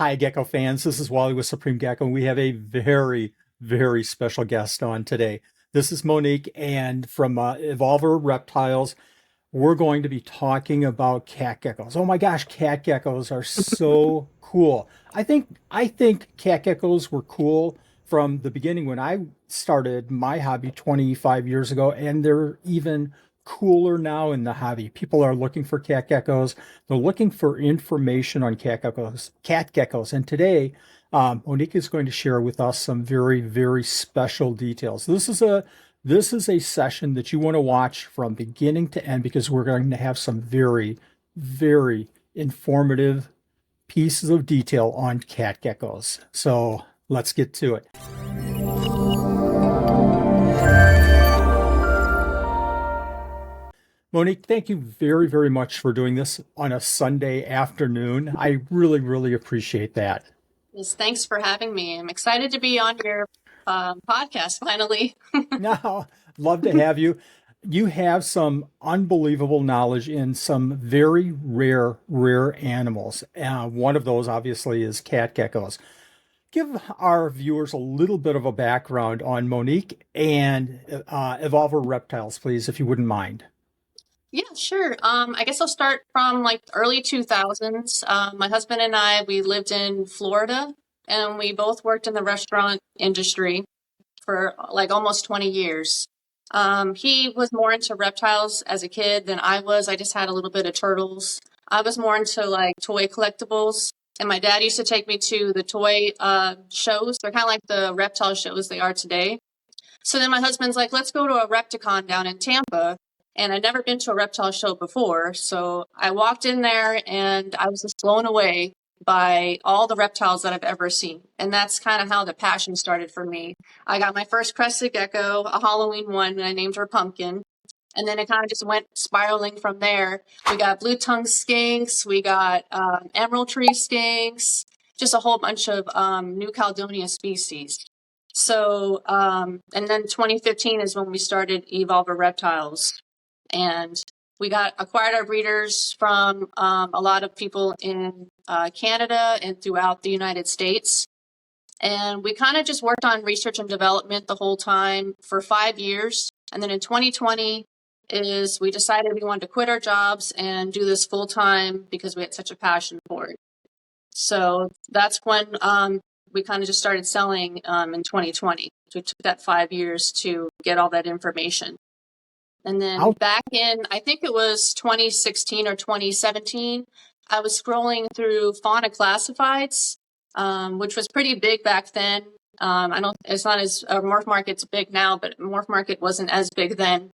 Hi, Gecko fans. This is Wally with Supreme Gecko, and we have a very, very special guest on today. This is Monique, and from Evolver Reptiles, we're going to be talking about cat geckos. Oh my gosh, cat geckos are so cool. I think cat geckos were cool from the beginning when I started my hobby 25 years ago, and they're even cooler now in the hobby. People are looking for cat geckos. They're looking for information on cat geckos. And today, Monique is going to share with us some very, very special details. This is a session that you want to watch from beginning to end because we're going to have some very, very informative pieces of detail on cat geckos. So let's get to it. Monique, thank you very, very much for doing this on a Sunday afternoon. I really, really appreciate that. Yes, thanks for having me. I'm excited to be on your podcast finally. Now, love to have you. You have some unbelievable knowledge in some very rare, rare animals. One of those, obviously, is cat geckos. Give our viewers a little bit of a background on Monique and Evolver Reptiles, please, if you wouldn't mind. Yeah, sure. I guess I'll start from like the early 2000s. My husband and I, we lived in Florida and we both worked in the restaurant industry for like almost 20 years. He was more into reptiles as a kid than I was. I just had a little bit of turtles. I was more into like toy collectibles. And my dad used to take me to the toy shows. They're kind of like the reptile shows they are today. So then my husband's like, let's go to a Repticon down in Tampa. And I'd never been to a reptile show before. So I walked in there and I was just blown away by all the reptiles that I've ever seen. And that's kind of how the passion started for me. I got my first crested gecko, a Halloween one, and I named her Pumpkin. And then it kind of just went spiraling from there. We got blue tongue skinks, we got emerald tree skinks, just a whole bunch of New Caledonia species. So, and then 2015 is when we started Evolver Reptiles. And we got acquired our breeders from a lot of people in Canada and throughout the United States. And we kind of just worked on research and development the whole time for 5 years. And then in 2020 is we decided we wanted to quit our jobs and do this full time because we had such a passion for it. So that's when we kind of just started selling in 2020. So it took that 5 years to get all that information. And then How back in, I think it was 2016 or 2017, I was scrolling through fauna classifieds, which was pretty big back then. I don't, it's not as, Morph Market's big now, but Morph Market wasn't as big then.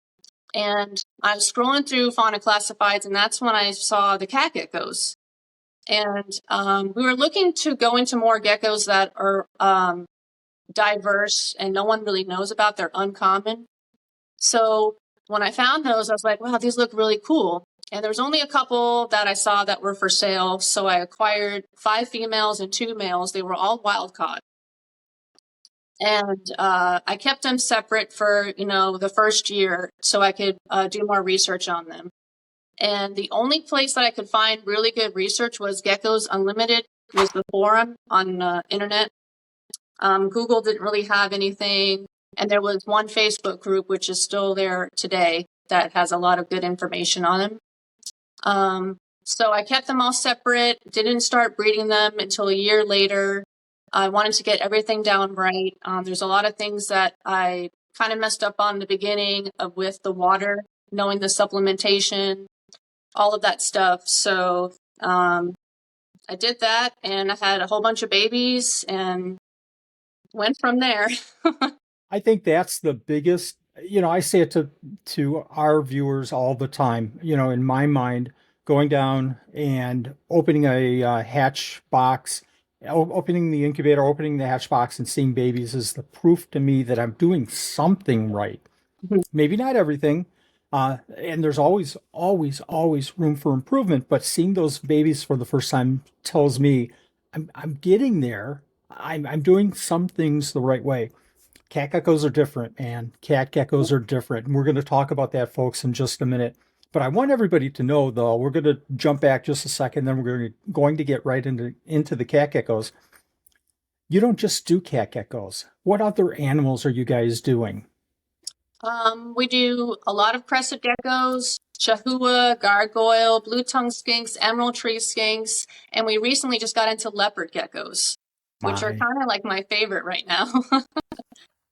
And I was scrolling through fauna classifieds, and that's when I saw the cat geckos. And we were looking to go into more geckos that are diverse and no one really knows about. They're uncommon. So when I found those, I was like, wow, these look really cool. And there was only a couple that I saw that were for sale. So I acquired 5 females and 2 males. They were all wild caught. And I kept them separate for, the first year so I could do more research on them. And the only place that I could find really good research was Geckos Unlimited, was the forum on the internet. Google didn't really have anything. And there was one Facebook group, which is still there today, that has a lot of good information on them. So I kept them all separate, didn't start breeding them until a year later. I wanted to get everything down right. There's a lot of things that I kind of messed up on the beginning with the water, knowing the supplementation, all of that stuff. So I did that and I had a whole bunch of babies and went from there. I think that's the biggest, I say it to our viewers all the time, in my mind, going down and opening a hatch box, opening the incubator, opening the hatch box and seeing babies is the proof to me that I'm doing something right. Maybe not everything. And there's always, always, always room for improvement, but seeing those babies for the first time tells me I'm getting there. I'm doing some things the right way. Cat geckos are different, and cat geckos are different. And we're going to talk about that, folks, in just a minute. But I want everybody to know, though, we're going to jump back just a second, then we're going to get right into the cat geckos. You don't just do cat geckos. What other animals are you guys doing? We do a lot of crested geckos, chahua, gargoyle, blue-tongued skinks, emerald tree skinks, and we recently just got into leopard geckos, which are My. kind of like my favorite right now.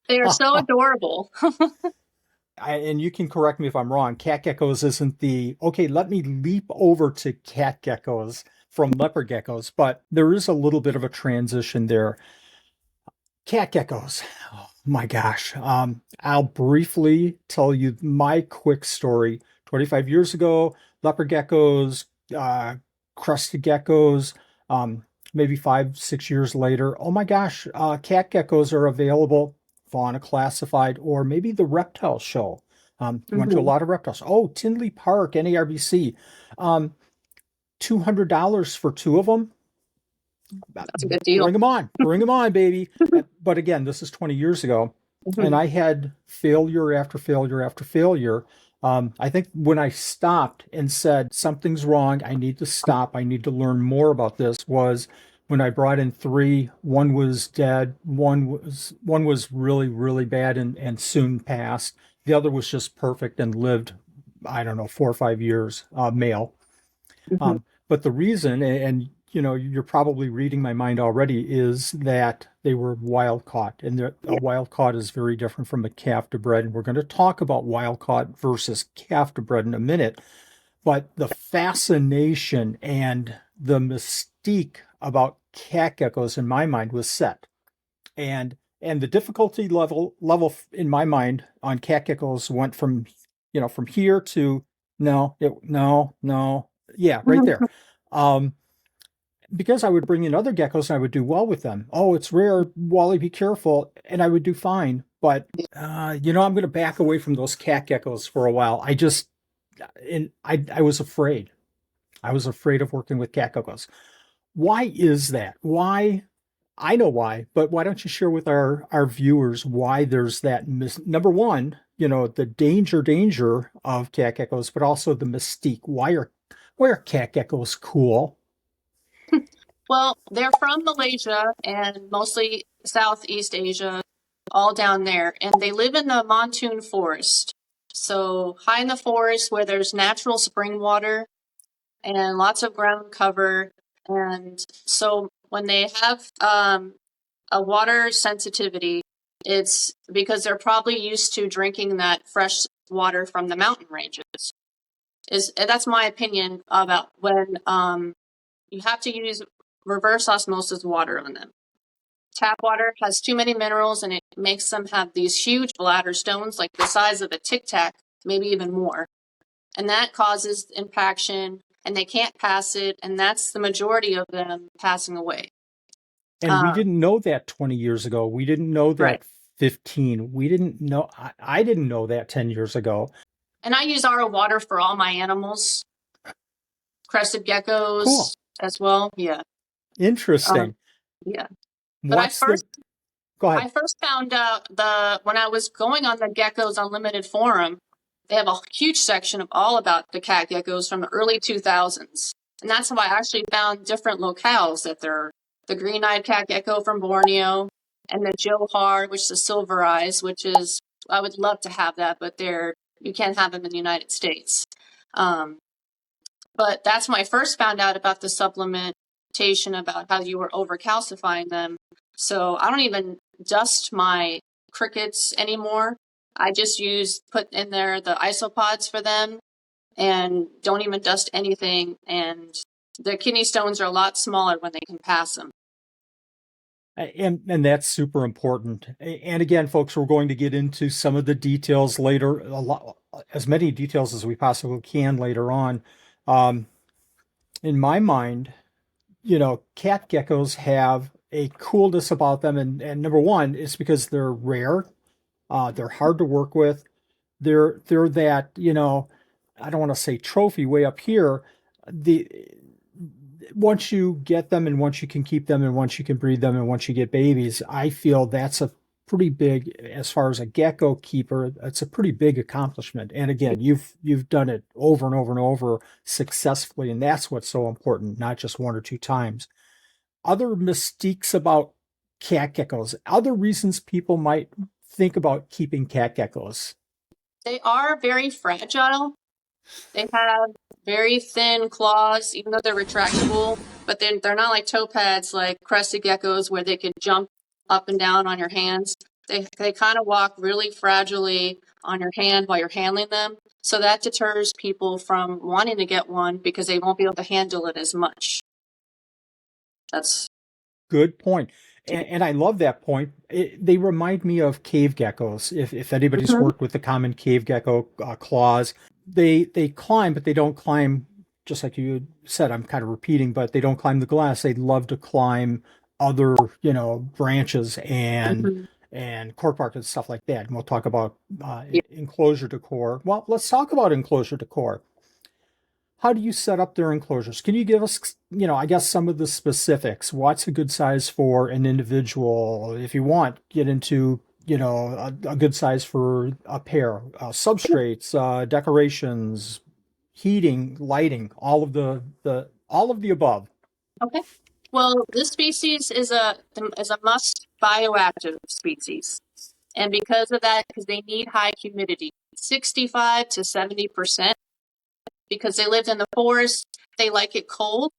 They are so adorable. And you can correct me if I'm wrong, cat geckos isn't the, okay, let me leap over to cat geckos from leopard geckos, but there is a little bit of a transition there. Cat geckos. Oh my gosh. I'll briefly tell you my quick story. 25 years ago, leopard geckos, crested geckos, maybe 5, 6 years later. Oh my gosh, cat geckos are available, fauna classified, or maybe the reptile show. Went to a Mhm. lot of reptiles. Oh, Tinley Park, NARBC. Um, $200 for two of them. That's a good deal. Bring them on, baby. But again, this is 20 years ago, and Mhm. I had failure after failure after failure. I think when I stopped and said something's wrong, I need to stop, I need to learn more about this, was when I brought in three. One was dead, one was really, really bad and soon passed. The other was just perfect and lived, I don't know, 4 or 5 years, male. Mhm. But the reason, and you know, you're probably reading my mind already, is that they were wild caught, and a Yeah. wild caught is very different from a calf to bred. And we're going to talk about wild caught versus calf to bred in a minute. But the fascination and the mystique about cat geckos in my mind was set, and the difficulty level in my mind on cat geckos went from, from here to no, yeah, right there. um because I would bring in other geckos and I would do well with them. Oh, it's rare, Wally, be careful, and I would do fine. But I'm going to back away from those cat geckos for a while. I was afraid. I was afraid of working with cat geckos. Why is that? Why? I know why, but why don't you share with our viewers why there's that number one, the danger of cat geckos, but also the mystique. Why are cat geckos cool? Well, they're from Malaysia and mostly Southeast Asia, all down there, and they live in the monsoon forest. So high in the forest where there's natural spring water and lots of ground cover. And so when they have a water sensitivity, it's because they're probably used to drinking that fresh water from the mountain ranges. That's my opinion about when you have to use reverse osmosis water on them. Tap water has too many minerals and it makes them have these huge bladder stones, like the size of a tic tac, maybe even more. And that causes impaction and they can't pass it. And that's the majority of them passing away. And we didn't know that 20 years ago. We didn't know Right. that 15. We didn't know, I didn't know that 10 years ago. And I use RO water for all my animals, crested geckos Cool. as well. Yeah. Um, Interesting. yeah. But What's the, go I ahead. first found out when I was going on the Geckos Unlimited forum, they have a huge section of all about the cat geckos from the early 2000s. And that's how I actually found different locales that they're the green-eyed cat gecko from Borneo and the Johar, which is a silver eyes, which is I would love to have that, but you can't have them in the United States. Um, but that's when I first found out about the supplementation, about how you were overcalcifying them. So I don't even dust my crickets anymore. I just put in there the isopods for them and don't even dust anything. And the kidney stones are a lot smaller when they can pass them. And that's super important. And again, folks, we're going to get into some of the details later, as many details as we possibly can later on. Um, in my mind, cat geckos have a coolness about them, and number one is because they're rare, they're hard to work with. They're that, I don't want to say trophy way up here. The Once you get them and once you can keep them and once you can breed them and once you get babies, I feel that's a pretty big as far as a gecko keeper. It's a pretty big accomplishment. And again, you've done it over and over and over successfully, and that's what's so important, not just one or two times. Other mystiques about cat geckos, other reasons people might think about keeping cat geckos. They are very fragile. They have very thin claws, even though they're retractable, but they're not like toe pads like crested geckos where they can jump up and down on your hands. They kind of walk really fragilely on your hand while you're handling them. So that deters people from wanting to get one because they won't be able to handle it as much. That's Good point. And I love that point. They remind me of cave geckos. If anybody's Mhm. worked with the common cave gecko claws, they climb, but they don't climb just like you said. I'm kind of repeating, but they don't climb the glass. They love to climb other, branches Mhm. and cork bark and stuff like that. And we'll talk about Yeah. enclosure decor. Well, let's talk about enclosure decor. How do you set up their enclosures? Can you give us, I guess some of the specifics? What's a good size for an individual? If you want, get into, a good size for a pair, substrates, decorations, heating, lighting, all of the above. Okay. Well, this species is a must bioactive species. And because of that, because they need high humidity, 65 to 70%, because they lived in the forest, they like it cold.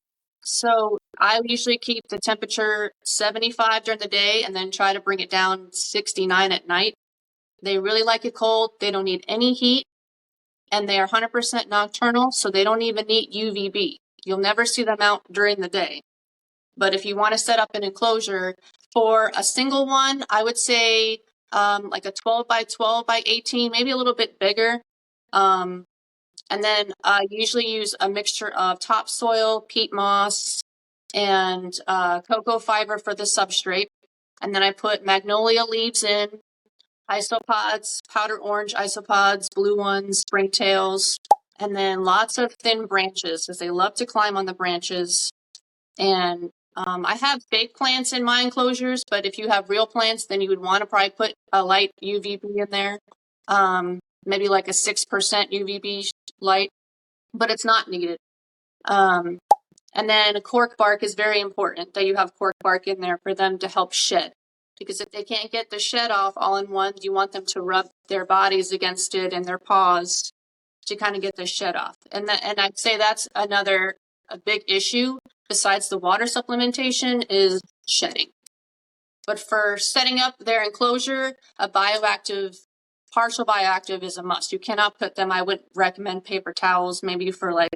So I usually keep the temperature 75 during the day and then try to bring it down 69 at night. They really like it cold. They don't need any heat, and they are 100% nocturnal, so they don't even need UVB. You'll never see them out during the day. But if you want to set up an enclosure for a single one, I would say like a 12 by 12 by 18, maybe a little bit bigger. And then I usually use a mixture of topsoil, peat moss, and cocoa fiber for the substrate. And then I put magnolia leaves in, isopods, powder orange isopods, blue ones, springtails, and then lots of thin branches because they love to climb on the branches. And I have fake plants in my enclosures, but if you have real plants, then you would want to probably put a light UVB in there, maybe like a 6% UVB light, but it's not needed. Um, and then cork bark is very important that you have cork bark in there for them to help shed. Because if they can't get the shed off all in one, you want them to rub their bodies against it and their paws to kind of get the shed off. And I'd say that's another a big issue besides the water supplementation is shedding. But for setting up their enclosure, a partial bioactive is a must. You cannot put them, I would recommend paper towels maybe for like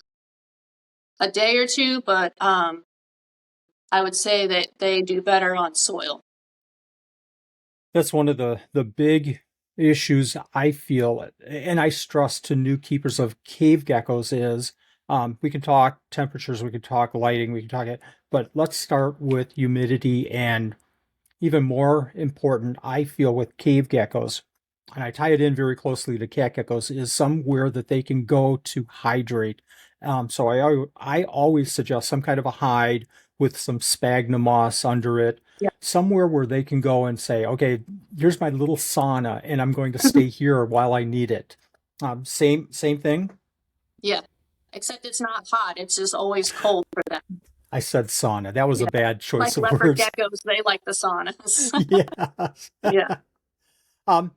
a day or two, but I would say that they do better on soil. That's one of the big issues I feel, and I stress to new keepers of cave geckos is we can talk temperatures, we can talk lighting, we can talk it, but let's start with humidity and even more important, I feel, with cave geckos, and I tie it in very closely to cat geckos, is somewhere that they can go to hydrate. So I always suggest some kind of a hide with some sphagnum moss under it, Yeah. somewhere where they can go and say, okay, here's my little sauna, and I'm going to stay here while I need it. Same thing. Yeah. Except it's not hot. It's just always cold for them. I said sauna. That was Yeah. a bad Like choice of leopard words. geckos, they like the saunas. Yes. Yeah. Um,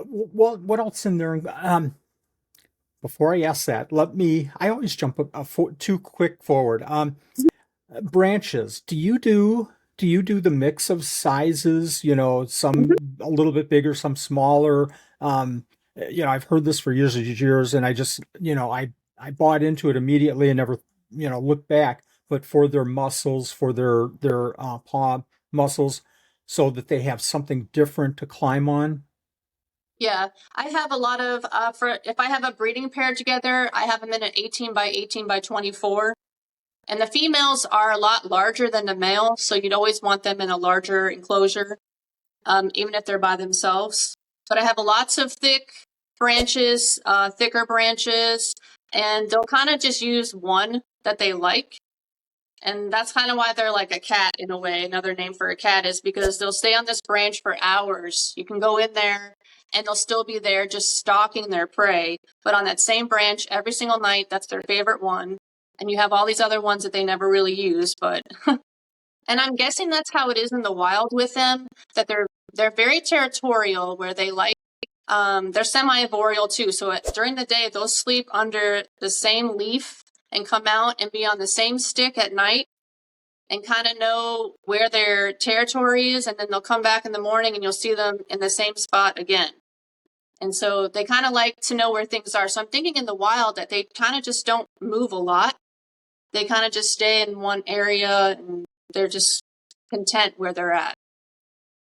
well, what else in there? Before I ask that, I always jump too quick forward. Branches. Do you do the mix of sizes? Some a little bit bigger, some smaller. I've heard this for years and years, and I bought into it immediately and never, looked back. But for their muscles, for their paw muscles, so that they have something different to climb on. Yeah. I have a lot of, for if I have a breeding pair together, I have them in an 18 by 18 by 24. And the females are a lot larger than the male, so you'd always want them in a larger enclosure, even if they're by themselves. But I have lots of thicker branches, and they'll kind of just use one that they like. And that's kind of why they're like a cat in a way. Another name for a cat is because they'll stay on this branch for hours. You can go in there and they'll still be there just stalking their prey, but on that same branch every single night. That's their favorite one. And you have all these other ones that they never really use, but and I'm guessing that's how it is in the wild with them, that they're very territorial where they like they're semi-arboreal too. So during the day they'll sleep under the same leaf and come out and be on the same stick at night and kind of know where their territory is, and then they'll come back in the morning and you'll see them in the same spot again. And so they kind of like to know where things are. So I'm thinking in the wild that they kind of just don't move a lot. They kind of just stay in one area and they're just content where they're at.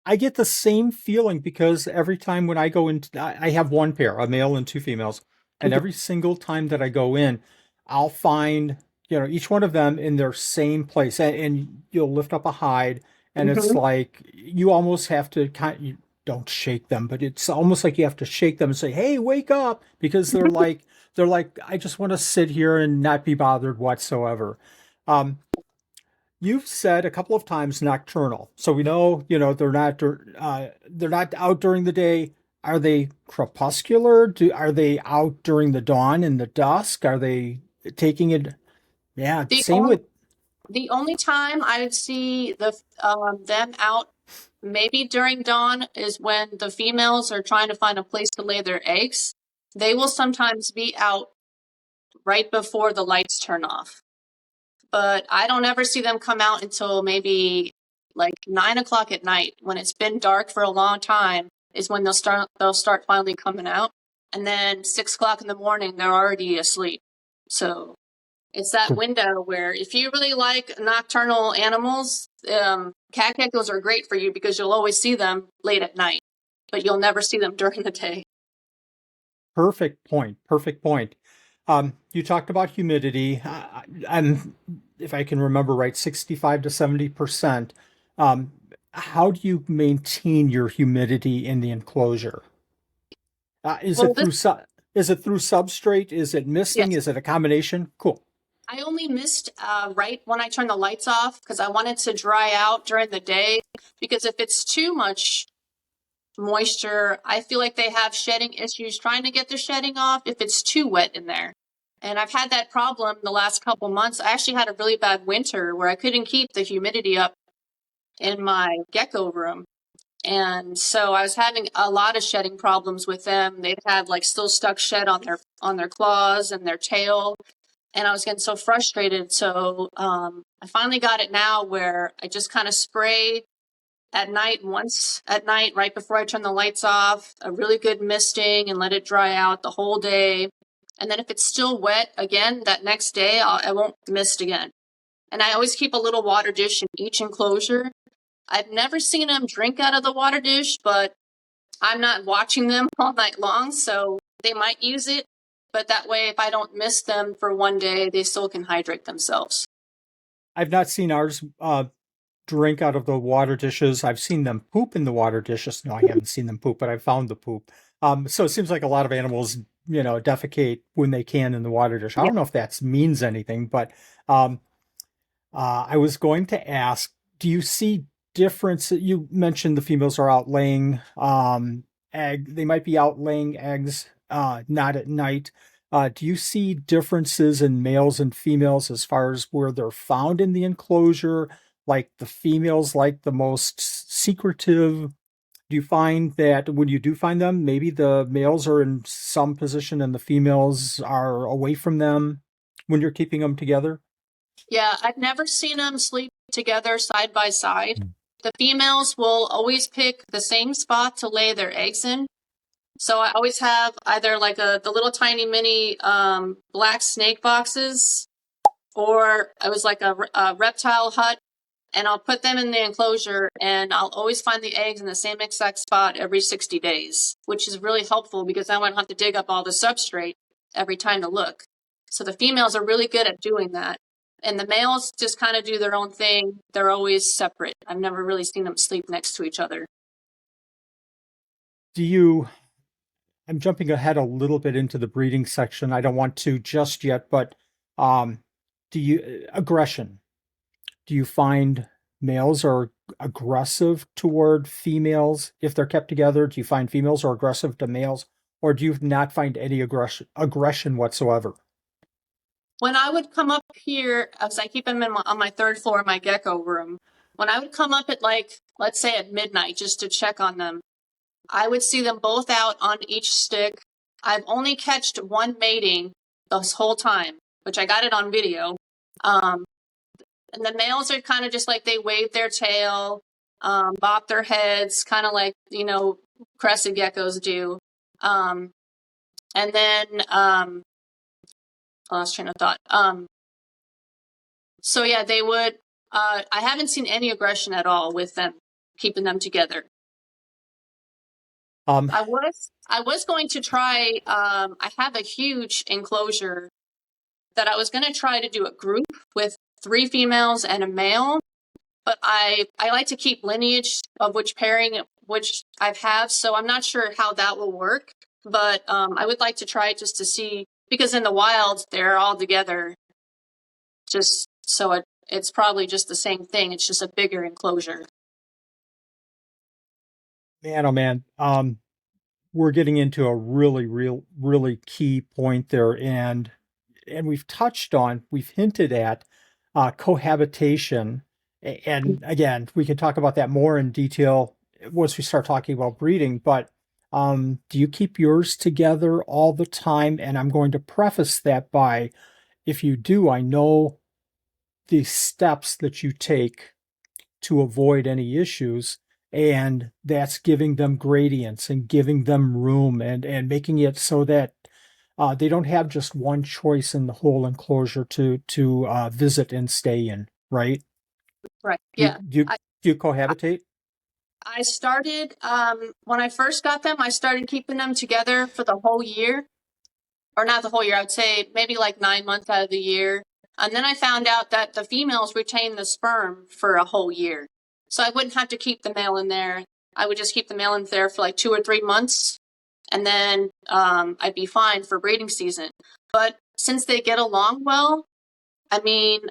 I get the same feeling because every time when I go in, I have one pair, a male and two females, and every single time that I go in, I'll find, each one of them in their same place, and you'll lift up a hide, and it's Mm-hmm. like you almost have to you don't shake them, but it's almost like you have to shake them and say, "Hey, wake up," because they're like, I just want to sit here and not be bothered whatsoever. Um, You've said a couple of times nocturnal, so we know they're not out during the day. Are they crepuscular? Are they out during the dawn and the dusk? Are they taking it? Yeah, The same only with the only time I would see them out maybe during dawn is when the females are trying to find a place to lay their eggs. They will sometimes be out right before the lights turn off, but I don't ever see them come out until maybe like 9 o'clock at night when it's been dark for a long time is when they'll start finally coming out, and then 6 o'clock in the morning they're already asleep. So it's that window where if you really like nocturnal animals, cat geckos are great for you because you'll always see them late at night, but you'll never see them during the day. perfect point. Perfect point. You talked about humidity. I'm, if I can remember right, 65 to 70%. Um, how do you maintain your humidity in the enclosure? Is Well, it through is it through substrate? Is it misting? yes, Is it a combination? Cool. I only missed right when I turned the lights off because I wanted to dry out during the day. Because if it's too much moisture, I feel like they have shedding issues trying to get their shedding off if it's too wet in there. And I've had that problem the last couple months. I actually had a really bad winter where I couldn't keep the humidity up in my gecko room. And so I was having a lot of shedding problems with them. They'd had like still stuck shed on their claws and their tail, and I was getting so frustrated. So I finally got it now where I just kind of spray at night, once at night, right before I turn the lights off, a really good misting and let it dry out the whole day. And then if it's still wet again that next day, I won't mist again. And I always keep a little water dish in each enclosure. I've never seen them drink out of the water dish, but I'm not watching them all night long, so they might use it. But that way, if I don't miss them for one day, they still can hydrate themselves. I've not seen ours drink out of the water dishes. I've seen them poop in the water dishes. No, I haven't seen them poop, but I found the poop. So it seems like a lot of animals, defecate when they can in the water dish. I Yeah. don't know if that means anything, but um, I was going to ask, do you see difference? You mentioned the females are out laying egg. They might be out laying eggs, not at night. Do you see differences in males and females as far as where they're found in the enclosure? Like the females like the most secretive? Do you find that when you do find them, maybe the males are in some position and the females are away from them when you're keeping them together? Yeah, I've never seen them sleep together side by side. The females will always pick the same spot to lay their eggs in. So I always have either like the little tiny mini black snake boxes, or it was like a reptile hut, and I'll put them in the enclosure, and I'll always find the eggs in the same exact spot every 60 days, which is really helpful because I won't have to dig up all the substrate every time to look. So the females are really good at doing that. And the males just kind of do their own thing. They're always separate. I've never really seen them sleep next to each other. Do you, I'm jumping ahead a little bit into the breeding section. I don't want to just yet, but um, do you, aggression? do you find males are aggressive toward females if they're kept together? Do you find females are aggressive to males, or do you not find any aggression whatsoever? When I would come up here, as I keep them on my third floor in my gecko room, when I would come up at like, let's say at midnight just to check on them, I would see them both out on each stick. I've only catched one mating this whole time, which I got it on video. Um, and the males are kind of just like they wave their tail, bop their heads, kind of like, crested geckos do. And then, lost train of thought. So yeah, they would. I haven't seen any aggression at all with them, keeping them together. Um, I was going to try. I have a huge enclosure that I was going to try to do a group with 3 females and a male, but I like to keep lineage of which pairing which I have, so I'm not sure how that will work. But I would like to try it just to see, because in the wild they're all together. Just so it's probably just the same thing. It's just a bigger enclosure. man, oh man, we're getting into a really key point there, and we've hinted at cohabitation, and again, we can talk about that more in detail once we start talking about breeding. But do you keep yours together all the time? And I'm going to preface that by, if you do, I know the steps that you take to avoid any issues. And that's giving them gradients and giving them room and making it so that they don't have just one choice in the whole enclosure to visit and stay in, right? Right. Do you Yeah. do you, I, do you cohabitate? I started when I first got them. I started keeping them together for the whole year, or not the whole year. I would say maybe like 9 months out of the year. And then I found out that the females retain the sperm for a whole year, so I wouldn't have to keep the male in there. I would just keep the male in there for like 2 or 3 months, and then I'd be fine for breeding season. But since they get along well, I mean,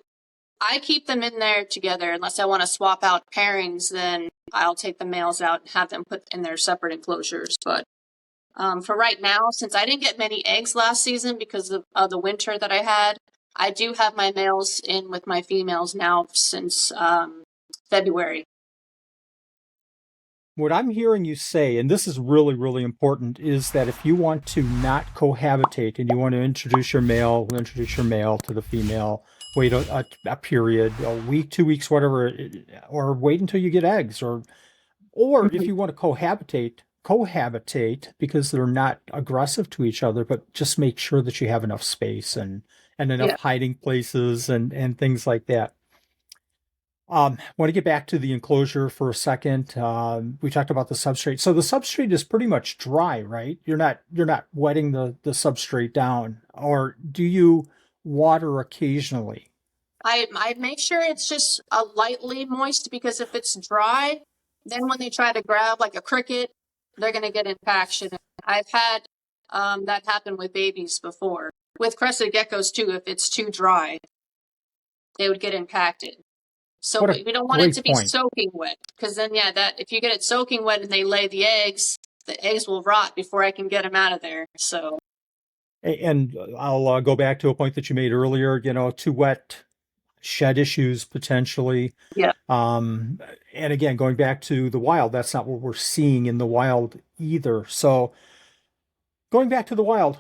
I keep them in there together unless I want to swap out pairings. Then I'll take the males out and have them put in their separate enclosures. But for right now, since I didn't get many eggs last season because of the winter that I had, I do have my males in with my females now since February. What I'm hearing you say, and this is really important, is that if you want to not cohabitate and you want to introduce your male to the female, wait a period, a week, 2 weeks, whatever, or wait until you get eggs, or if Mhm. you want to cohabitate because they're not aggressive to each other, but just make sure that you have enough space and enough Yeah, hiding places and things like that. Want to get back to the enclosure for a second. We talked about the substrate. So the substrate is pretty much dry, right? You're not wetting the substrate down, or do you water occasionally? I make sure it's just a lightly moist, because if it's dry, then when they try to grab like a cricket, they're gonna get infection. I've had that happen with babies before. With crested geckos too, if it's too dry, they would get impacted. So What a we don't want it to great be point. soaking wet, because then yeah, that if you get it soaking wet and they lay the eggs will rot before I can get them out of there. So And I'll go back to a point that you made earlier. Too wet, shed issues potentially. yeah, Um, and again, going back to the wild, that's not what we're seeing in the wild either. So going back to the wild,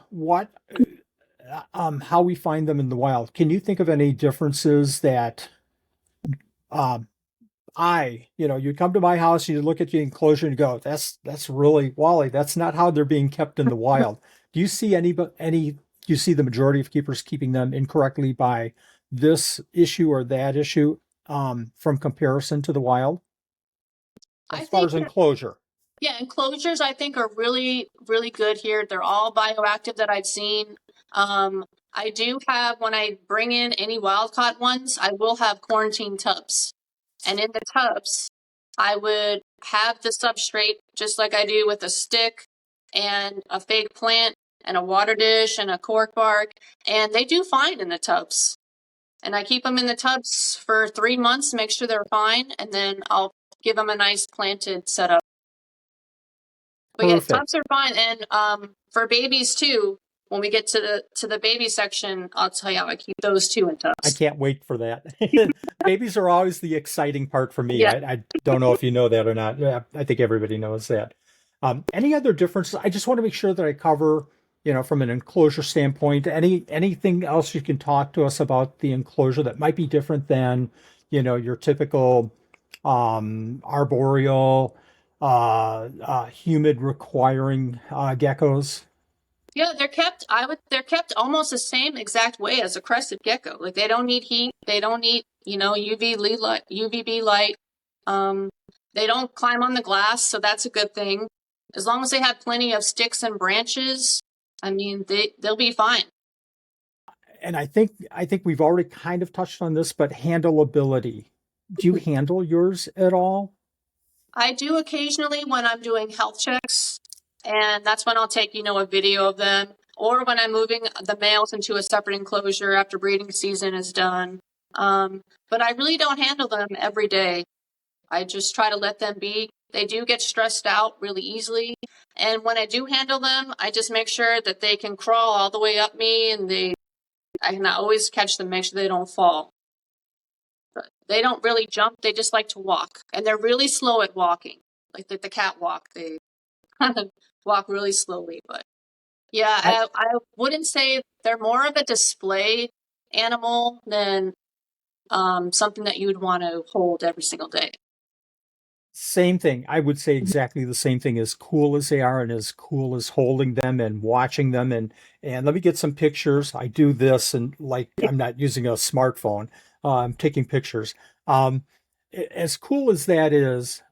how we find them in the wild. Can you think of any differences that um, you'd come to my house, you'd look at the enclosure and go, that's really Wally. That's not how they're being kept in the wild. Do you see any? Do you see the majority of keepers keeping them incorrectly by this issue or that issue from comparison to the wild I as far think as enclosure? yeah, enclosures I think are really, really good here. They're all bioactive that I've seen. I do have, when I bring in any wild caught ones, I will have quarantine tubs. And in the tubs, I would have the substrate just like I do with a stick and a fake plant and a water dish and a cork bark. And they do fine in the tubs. and I keep them in the tubs for 3 months to make sure they're fine, and then I'll give them a nice planted setup. But yeah, Perfect. tubs are fine, and for babies too. When we get to the baby section, I'll tell you how I keep those too in I tubs. can't wait for that. Babies are always the exciting part for me. Yeah. I don't know if you know that or not. Yeah, I think everybody knows that. Any other differences? I just want to make sure that I cover, from an enclosure standpoint, anything else you can talk to us about the enclosure that might be different than, your typical arboreal, humid requiring geckos. Yeah, they're kept. They're kept almost the same exact way as a crested gecko. Like they don't need heat. They don't need UVB light. Um, they don't climb on the glass, so that's a good thing. As long as they have plenty of sticks and branches, I mean they'll be fine. And I think we've already kind of touched on this, but handleability. Do you handle yours at all? I do occasionally when I'm doing health checks, and that's when I'll take a video of them, or when I'm moving the males into a separate enclosure after breeding season is done. But I really don't handle them every day. I just try to let them be. They do get stressed out really easily. And when I do handle them, I just make sure that they can crawl all the way up me, and I can always catch them, make sure they don't fall. But they don't really jump, they just like to walk. And they're really slow at walking. Like the cat walk, they kind of walk really slowly. But yeah, I I wouldn't say they're more of a display animal than something that you would want to hold every single day. Same thing. I would say exactly the same thing. As cool as they are, and as cool as holding them and watching them, and let me get some pictures. I do this, and like I'm not using a smartphone. I'm taking pictures. Um, as cool as that is,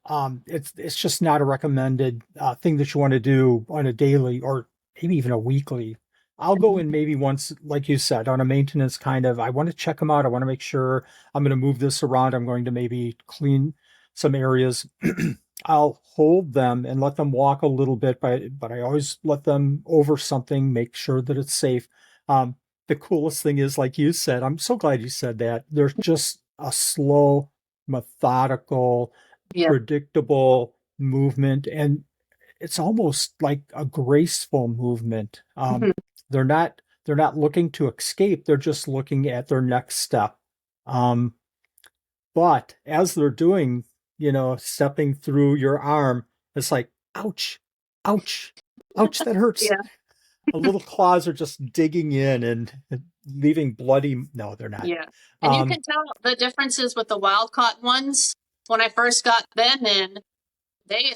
it's just not a recommended thing that you want to do on a daily or maybe even a weekly. I'll go in maybe once, like you said, on a maintenance kind of. I want to check them out. I want to make sure I'm going to move this around. I'm going to maybe clean some areas. I'll hold them and let them walk a little bit, but I always let them over something, make sure that it's safe. Um, the coolest thing is, like you said, I'm so glad you said that. There's just a slow, methodical, Yeah. predictable movement, and it's almost like a graceful movement. They're not looking to escape. They're just looking at their next step. Um, but as they're doing, stepping through your arm, it's like, ouch, ouch, ouch, that hurts. Yeah. A little claws are just digging in and leaving bloody. No, they're not. Yeah. And you Um, can tell the differences with the wild caught ones. When I first got them in,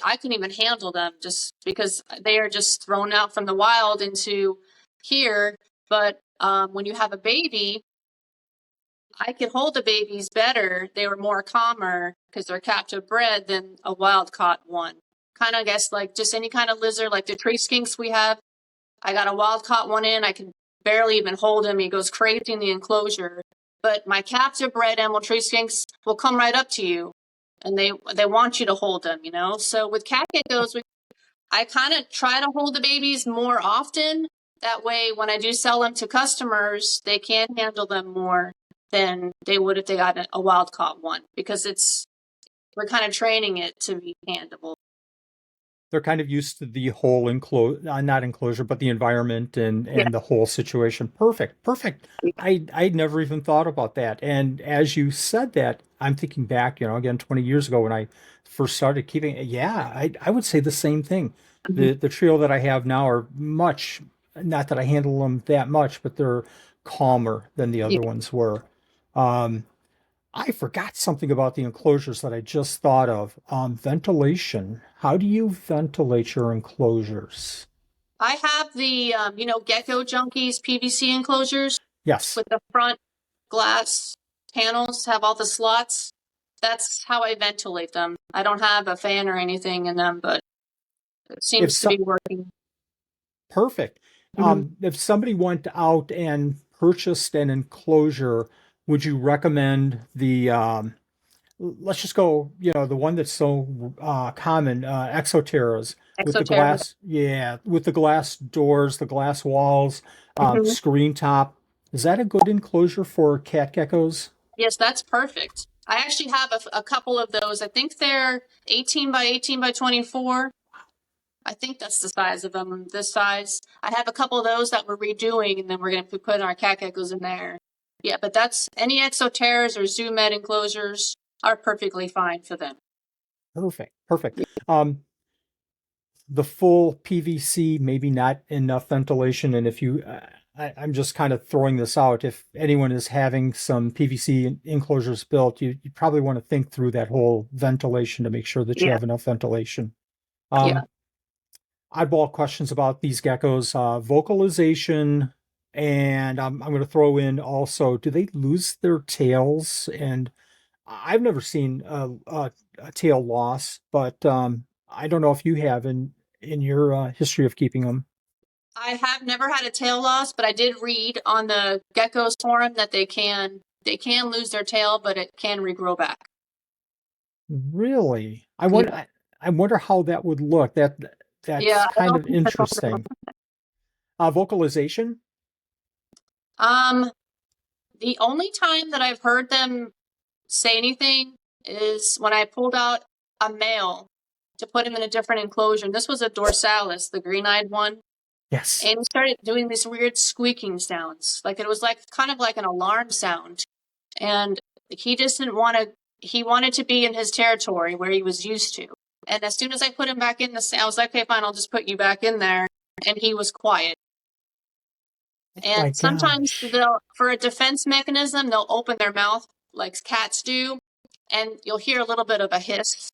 I couldn't even handle them just because they are just thrown out from the wild into here. But when you have a baby, I could hold the babies better. They were more calmer because they're captive bred than a wild caught one. Kind of guess like just any kind of lizard, like the tree skinks we have. I got a wild caught one in. I can barely even hold him. He goes crazy in the enclosure. But my captive bred emerald tree skinks will come right up to you, and they want you to hold them. So with cat geckos, I kind of try to hold the babies more often. That way, when I do sell them to customers, they can handle them more than they would if they got a wild caught one, because we're kind of training it to be handleable. they're kind of used to the whole not enclosure, but the environment and Yeah. and the whole situation. Perfect, perfect. I'd never even thought about that. And as you said that, I'm thinking back, again, 20 years ago when I first started keeping. Yeah, I would say the same thing. Mhm. The trio that I have now are much, not that I handle them that much, but they're calmer than the Yeah. other ones were. Um, I forgot something about the enclosures that I just thought of. Ventilation. How do you ventilate your enclosures? I have the Gecko Junkies PVC enclosures Yes. with the front glass panels, have all the slots. That's how I ventilate them. I don't have a fan or anything in them, but it If seems to be so, working. perfect. Mhm. If somebody went out and purchased an enclosure, would you recommend let's just go, the one that's so common, exoterras with the Exoteric. glass, yeah, with the glass doors, the glass walls, Mhm. screen top. Is that a good enclosure for cat geckos? Yes, that's perfect. I actually have a couple of those. I think they're 18 by 18 by 24. I think that's the size of them, this size. I have a couple of those that we're redoing, and then we're going to put our cat geckos in there. Yeah, but that's any exoterras or zoo med enclosures are perfectly fine for them. Perfect, perfect. The full PVC, maybe not enough ventilation. And if you, I'm just kind of throwing this out. If anyone is having some PVC enclosures built, you probably want to think through that whole ventilation to make sure that you Yeah, have enough ventilation. yeah. Um, Oddball questions about these geckos, vocalization, and I'm going to throw in also, do they lose their tails? And I've never seen a tail loss, but I don't know if you have in your history of keeping them. I have never had a tail loss, but I did read on the geckos forum that they can lose their tail, but it can regrow back. Really? Yeah, I wonder how that would look. That's yeah. kind of interesting. Vocalization? Um, the only time that I've heard them say anything is when I pulled out a male to put him in a different enclosure. And this was a dorsalis, the green-eyed one, Yes. and he started doing these weird squeaking sounds, like it was like kind of like an alarm sound. And he just didn't want to. He wanted to be in his territory where he was used to. And as soon as I put him back in I was like, okay, fine, I'll just put you back in there. And he was quiet. Oh my And sometimes gosh. they'll, for a defense mechanism, they'll open their mouth like cats do, and you'll hear a little bit of a hiss.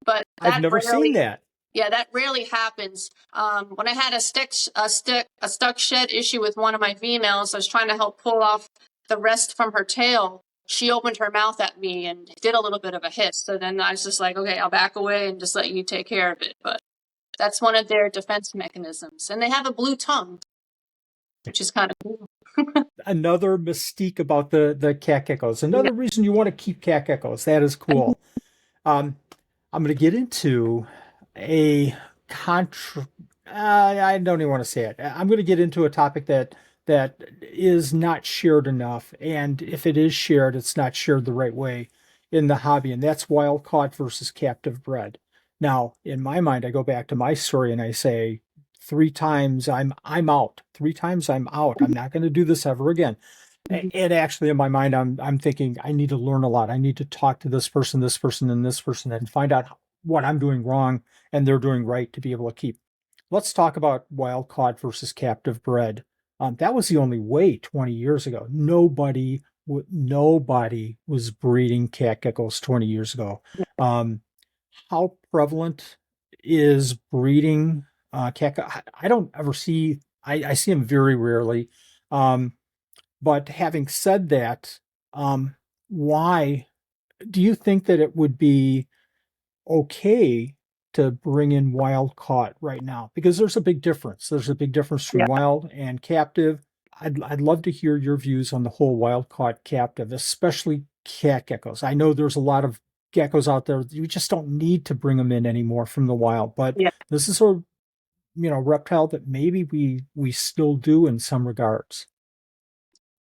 But I've that never seen rarely, that. yeah, that rarely happens. When I had a stuck shed issue with one of my females, I was trying to help pull off the rest from her tail. She opened her mouth at me and did a little bit of a hiss. So then I was just like, okay, I'll back away and just let you take care of it. But that's one of their defense mechanisms. And they have a blue tongue, which is kind of cool. Another mystique about the cat geckos. Yeah. Another reason you want to keep cat geckos. That is cool. Um, I'm going to get into a contra. I don't even want to say it. I'm going to get into a topic that is not shared enough, and if it is shared, it's not shared the right way in the hobby, and that's wild caught versus captive bred. Now, in my mind, I go back to my story and I say, three times I'm out. Three times I'm out. I'm not going to do this ever again. And actually, in my mind, I'm thinking I need to learn a lot. I need to talk to this person, and this person, and find out what I'm doing wrong and they're doing right to be able to keep. Let's talk about wild caught versus captive bred. That was the only way 20 years ago. Nobody was breeding cat geckos 20 years ago. Um, how prevalent is breeding cat? I don't ever see. I see them very rarely. Um, but having said that, um, why do you think that it would be okay to bring in wild caught right now? Because there's a big difference. There's a big difference between Yeah. wild and captive. I'd love to hear your views on the whole wild caught captive, especially cat geckos. I know there's a lot of geckos out there. You just don't need to bring them in anymore from the wild, but Yeah. this is a reptile that maybe we still do in some regards.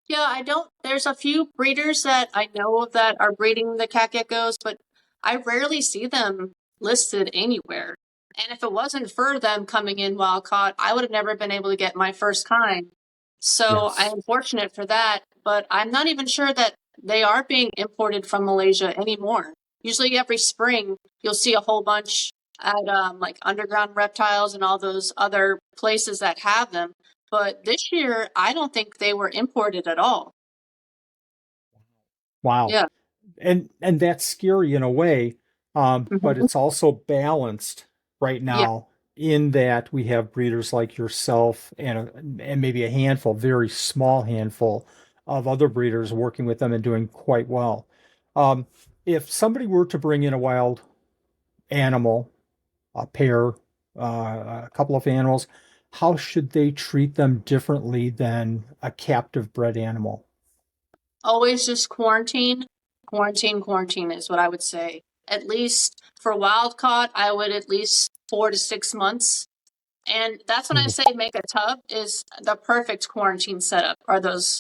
Yeah, I don't. There's a few breeders that I know of that are breeding the cat geckos, but I rarely see them listed anywhere. And if it wasn't for them coming in wild caught, I would have never been able to get my first kind. So I Yes. am fortunate for that, but I'm not even sure that they are being imported from Malaysia anymore. Usually every spring, you'll see a whole bunch at like underground reptiles and all those other places that have them. But this year, I don't think they were imported at all. Wow. Yeah. And that's scary in a way, but Hmm. it's also balanced right Yeah. now in that we have breeders like yourself and maybe a handful, very small handful of other breeders working with them and doing quite well. Um, if somebody were to bring in a wild animal, a pair, a couple of animals, how should they treat them differently than a captive bred animal? Always just quarantine. Quarantine, quarantine is what I would say. At least for wild caught, I would at least 4 to 6 months. And that's when I Mhm. say make a tub is the perfect quarantine setup. Are those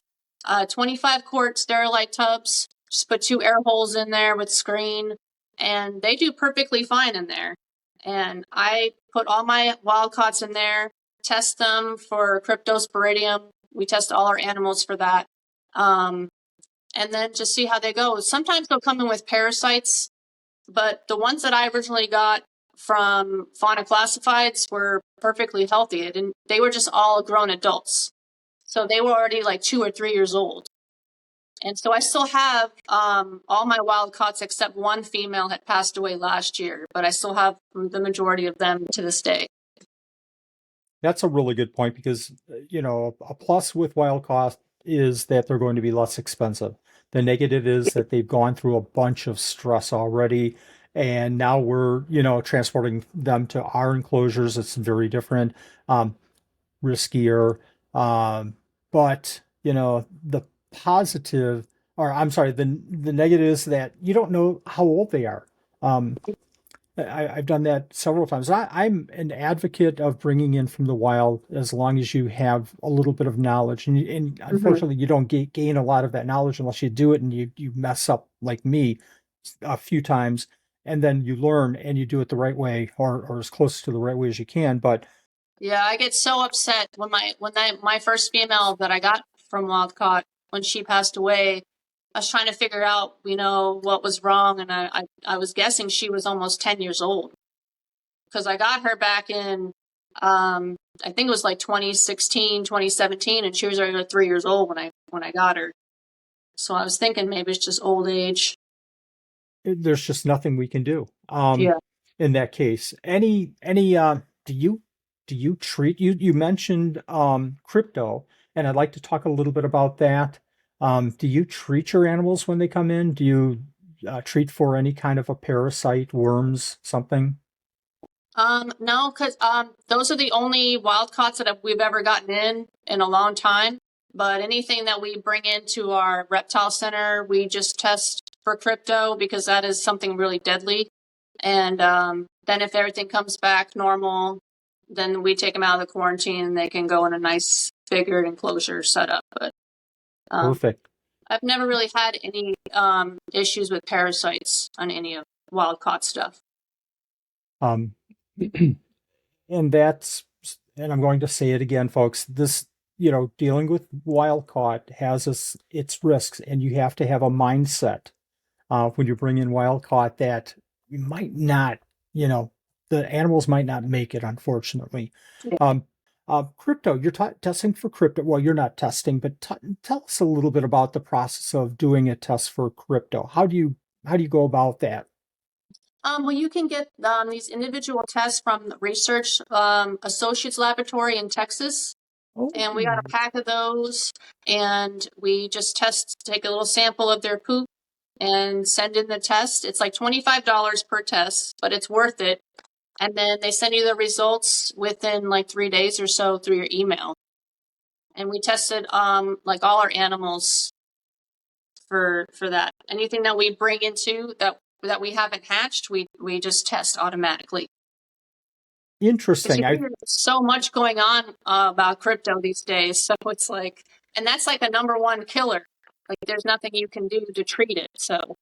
25 quart sterilite tubs? Just put 2 air holes in there with screen, and they do perfectly fine in there. And I put all my wild caughts in there, test them for cryptosporidium. We test all our animals for that. And then just see how they go. Sometimes they'll come in with parasites, but the ones that I originally got from fauna classifieds were perfectly healthy. They were just all grown adults. So they were already like 2 or 3 years old. And so I still have all my wild caughts except one female had passed away last year, but I still have the majority of them to this day. That's a really good point because, a plus with wild cost is that they're going to be less expensive. The negative is that they've gone through a bunch of stress already, and now we're, transporting them to our enclosures. It's very different, riskier. Um, but, the positive, or I'm sorry, the negative is that you don't know how old they are. Um, I've done that several times. I'm an advocate of bringing in from the wild as long as you have a little bit of knowledge. And Mm-hmm. unfortunately, you don't gain a lot of that knowledge unless you do it and you mess up like me a few times. And then you learn and you do it the right way or as close to the right way as you can. But Yeah, I get so upset when my first female that I got from wild caught when she passed away. I was trying to figure out, what was wrong, and I was guessing she was almost 10 years old because I got her back in, I think it was like 2016, 2017, and she was already like 3 years old when I got her. So I was thinking maybe it's just old age. there's just nothing we can do. Yeah. In that case, any do you treat you mentioned crypto, and I'd like to talk a little bit about that. Do you treat your animals when they come in? Do you treat for any kind of a parasite, worms, something? No, because those are the only wild caughts that we've ever gotten in a long time. But anything that we bring into our reptile center, we just test for crypto because that is something really deadly. And then if everything comes back normal, then we take them out of the quarantine and they can go in a nice bigger enclosure setup. But um, Perfect. I've never really had any issues with parasites on any of wild caught stuff. Um, and that's and I'm going to say it again, folks. This, dealing with wild caught has its risks, and you have to have a mindset when you bring in wild caught that you might not, you know, the animals might not make it, unfortunately. Um, crypto, you're testing for crypto. Well, you're not testing, but tell us a little bit about the process of doing a test for crypto. How do you go about that? Well, you can get these individual tests from the Research Associates Laboratory in Texas, Oh, and we got a pack of those, and we just take a little sample of their poop and send in the test. It's like $25 per test, but it's worth it. And then they send you the results within like 3 days or so through your email. And we tested like all our animals for that. Anything that we bring into that we haven't hatched, we just test automatically. Because you interesting. I figure there's so much going on about crypto these days, so it's like, and that's like a number one killer. Like, there's nothing you can do to treat it. So,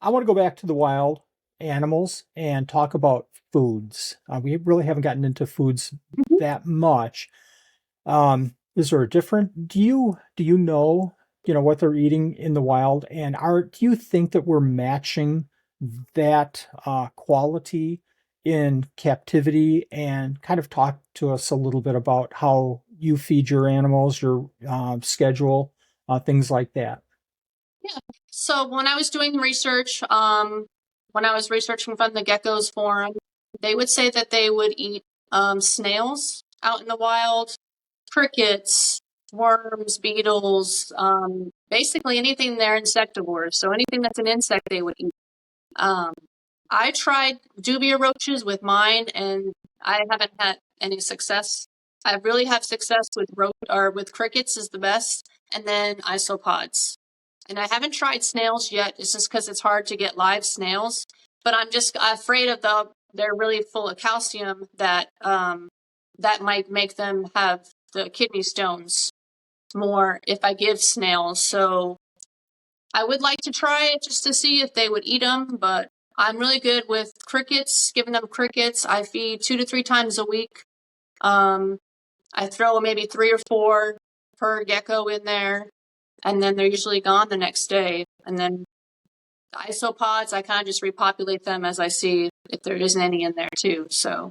I want to go back to the wild animals and talk about foods. We really haven't gotten into foods that much. Is there a different? Do you know what they're eating in the wild, and do you think that we're matching that quality in captivity? And kind of talk to us a little bit about how you feed your animals, your schedule, things like that. yeah. So when I was doing research, when I was researching from the Geckos forum, they would say that they would eat snails out in the wild, crickets, worms, beetles, basically anything they're insectivores. So anything that's an insect, they would eat. Um, I tried dubia roaches with mine, and I haven't had any success. I really have success with with crickets is the best, and then isopods. And I haven't tried snails yet. It's just because it's hard to get live snails. But I'm just afraid of they're really full of calcium that that might make them have the kidney stones more if I give snails. So I would like to try it just to see if they would eat them, but I'm really good with crickets, giving them crickets. I feed 2 to 3 times a week. I throw maybe 3 or 4 per gecko in there, and then they're usually gone the next day. And then the isopods, I kind of just repopulate them as I see if there isn't any in there too. So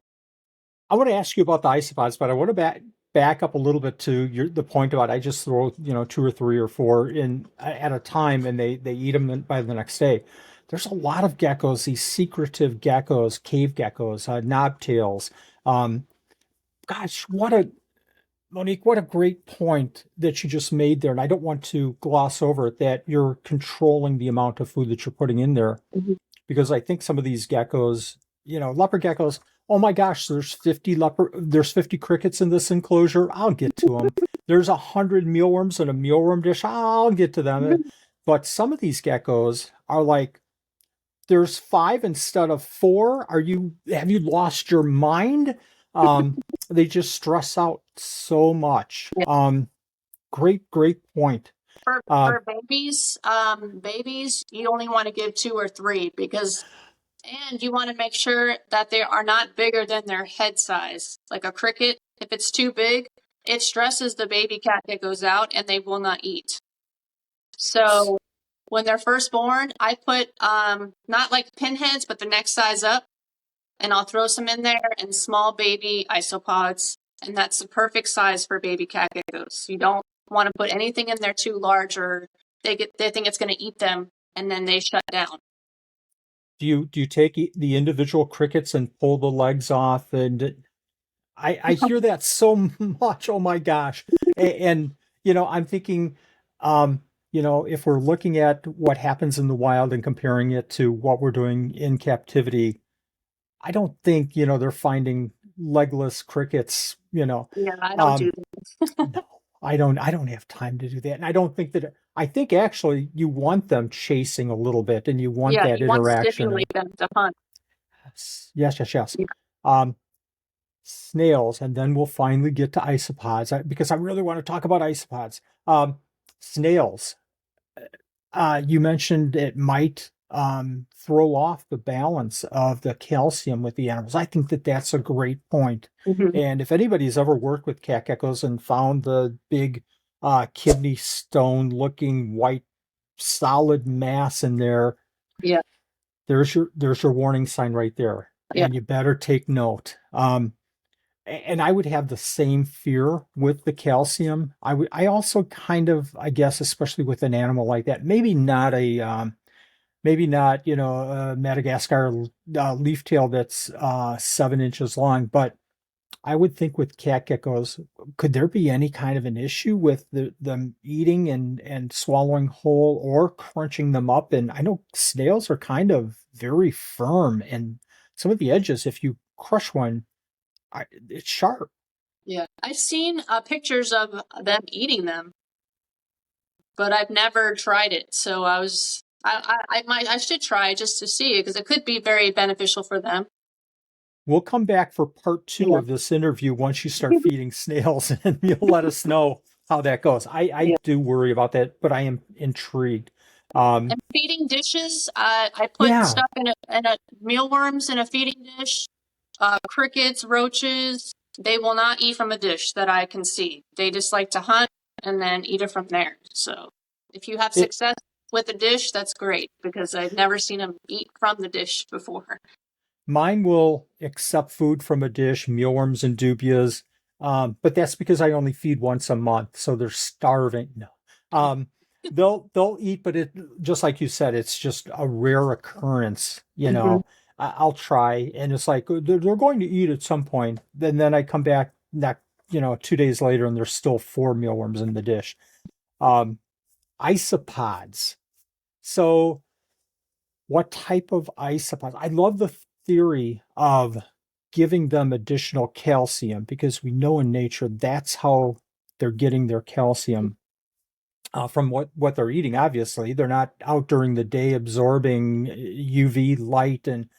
I want to ask you about the isopods, but I want to back up a little bit to the point about I just throw 2 or 3 or 4 in at a time, and they eat them by the next day. There's a lot of geckos, these secretive geckos, cave geckos, knobtails. Um, Gosh, Monique, what a great point that you just made there. And I don't want to gloss over it that you're controlling the amount of food that you're putting in there. Mhm. Because I think some of these geckos, leopard geckos, oh my gosh, there's 50 crickets in this enclosure. I'll get to them. There's 100 mealworms in a mealworm dish. I'll get to them. But some of these geckos are like, there's 5 instead of 4. Have you lost your mind? Um, they just stress out so much. Yeah. Great point. For babies, you only want to give 2 or 3 and you want to make sure that they are not bigger than their head size. Like a cricket, if it's too big, it stresses the baby cat that goes out and they will not eat. So when they're first born, I put not like pinheads, but the next size up, and I'll throw some in there and small baby isopods, and that's the perfect size for baby cat geckos. You don't want to put anything in there too large, or they think it's going to eat them, and then they shut down. Do you take the individual crickets and pull the legs off? And I hear that so much. Oh my gosh. And I'm thinking, if we're looking at what happens in the wild and comparing it to what we're doing in captivity, I don't think, they're finding legless crickets, Yeah, I don't do that. No, I don't have time to do that. And I don't think I think actually you want them chasing a little bit and you want Yeah, that you want to interaction. stimulate them to hunt. Yes. Yeah. Um, Snails, and then we'll finally get to isopods because I really want to talk about isopods. Snails, you mentioned it might throw off the balance of the calcium with the animals. I think that that's a great point. Mhm. And if anybody's ever worked with cat geckos and found the big kidney stone looking white solid mass in there, Yeah, there's your warning sign right there. yeah. And you better take note. And I would have the same fear with the calcium. I also kind of, I guess, especially with an animal like that, maybe not, a Madagascar leaf tail that's 7 inches long, but I would think with cat geckos, could there be any kind of an issue with them eating and swallowing whole or crunching them up? And I know snails are kind of very firm, and some of the edges, if you crush one, it's sharp. Yeah, I've seen pictures of them eating them, but I've never tried it. So I should try just to see it because it could be very beneficial for them. We'll come back for part 2 Yeah. of this interview once you start feeding snails, and you'll let us know how that goes. I Yeah. do worry about that, but I am intrigued. Um, And feeding dishes, I put yeah, stuff in a mealworms in a feeding dish. Crickets, roaches, they will not eat from a dish that I can see. They just like to hunt and then eat it from there. So if you have it success with a dish, that's great because I've never seen them eat from the dish before. Mine will accept food from a dish, mealworms and dubias, but that's because I only feed once a month, so they're starving. No, um, they'll eat, but it just like you said, it's just a rare occurrence. Mhm. I'll try, and it's like they're going to eat at some point. Then I come back that 2 days later, and there's still 4 mealworms in the dish. Um, Isopods. So what type of isopods? I love the theory of giving them additional calcium because we know in nature that's how they're getting their calcium from what they're eating. Obviously, they're not out during the day absorbing UV light and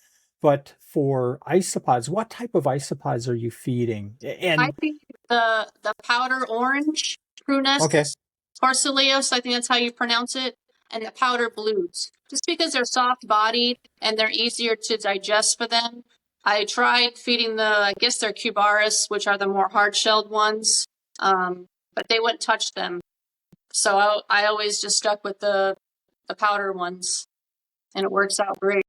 But for isopods, what type of isopods are you feeding? I And think the powder orange, okay, Prunus Parcelios, I think that's how you pronounce it, and the powder blues. Just because they're soft bodied and they're easier to digest for them. I tried feeding I guess they're Cubaris, which are the more hard shelled ones, but they wouldn't touch them. So I always just stuck with the powder ones, and it works out great.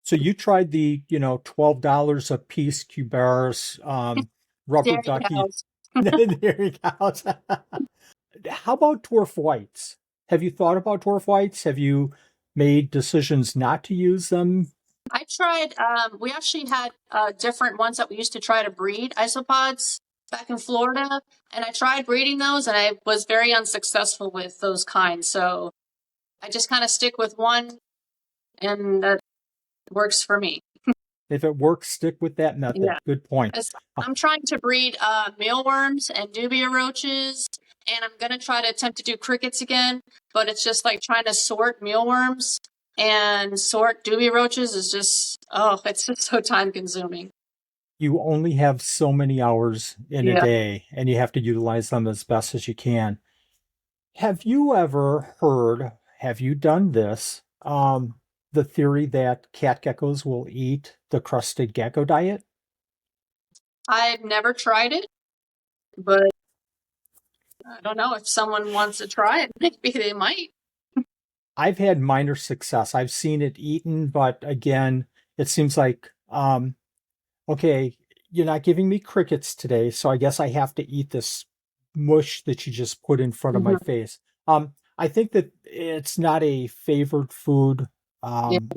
so you tried the, $12 a piece Cubaris rubber Dairy ducky. cows. There you go. How about dwarf whites? Have you thought about dwarf whites? Have you made decisions not to use them? I tried, we actually had different ones that we used to try to breed isopods back in Florida. And I tried breeding those and I was very unsuccessful with those kinds. So I just kind of stick with one and that works for me. If it works, stick with that method. Yeah. Good point. I'm trying to breed mealworms and dubia roaches. And I'm going to try to attempt to do crickets again. But it's just like trying to sort mealworms and sort dubia roaches is just, oh, it's just so time consuming. You only have so many hours in a Yeah. day, and you have to utilize them as best as you can. Have you ever heard, have you done this, the theory that cat geckos will eat the crusted gecko diet? I've never tried it, but I don't know if someone wants to try it. Maybe they might. I've had minor success. I've seen it eaten, but again, it seems like, okay, you're not giving me crickets today, so I guess I have to eat this mush that you just put in front of my Mhm. face. I think that it's not a favored food. Yeah. Um,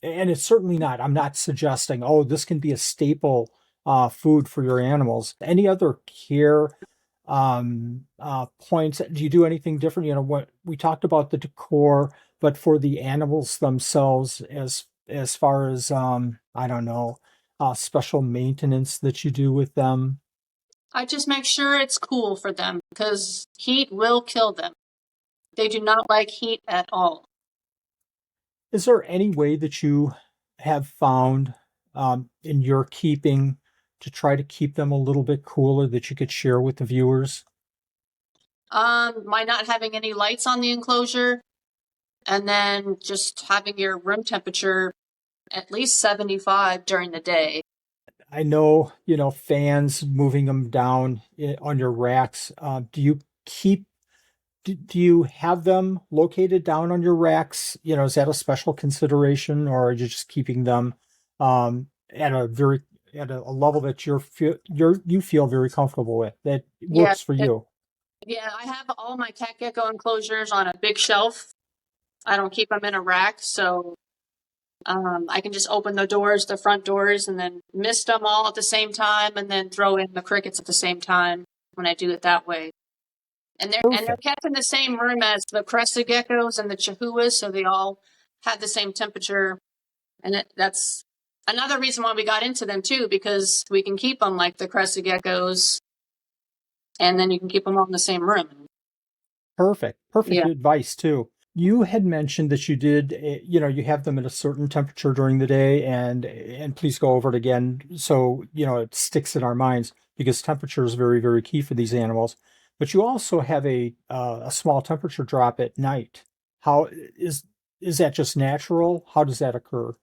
and it's certainly not. I'm not suggesting, oh, this can be a staple food for your animals. Any other care points? Do you do anything different? What we talked about the decor, but for the animals themselves, as far as I don't know, special maintenance that you do with them. I just make sure it's cool for them because heat will kill them. They do not like heat at all. Is there any way that you have found in your keeping to try to keep them a little bit cooler that you could share with the viewers? By not having any lights on the enclosure and then just having your room temperature at least 75 during the day. I know, fans moving them down on your racks. Do you have them located down on your racks? Is that a special consideration, or are you just keeping them at a level that you feel very comfortable with, that Yeah. works for you? Yeah, I have all my cat gecko enclosures on a big shelf. I don't keep them in a rack, so I can just open the doors, the front doors, and then mist them all at the same time, and then throw in the crickets at the same time when I do it that way. And they're Perfect. kept in the same room as the crested geckos and the chihuahuas, so they all have the same temperature. And that's another reason why we got into them too, because we can keep them like the crested geckos, and then you can keep them all in the same room. Perfect. Perfect Yeah, advice too. You had mentioned that you did, you have them at a certain temperature during the day, and please go over it again so it sticks in our minds, because temperature is very, very key for these animals. But you also have a small temperature drop at night. How is that just natural? How does that occur?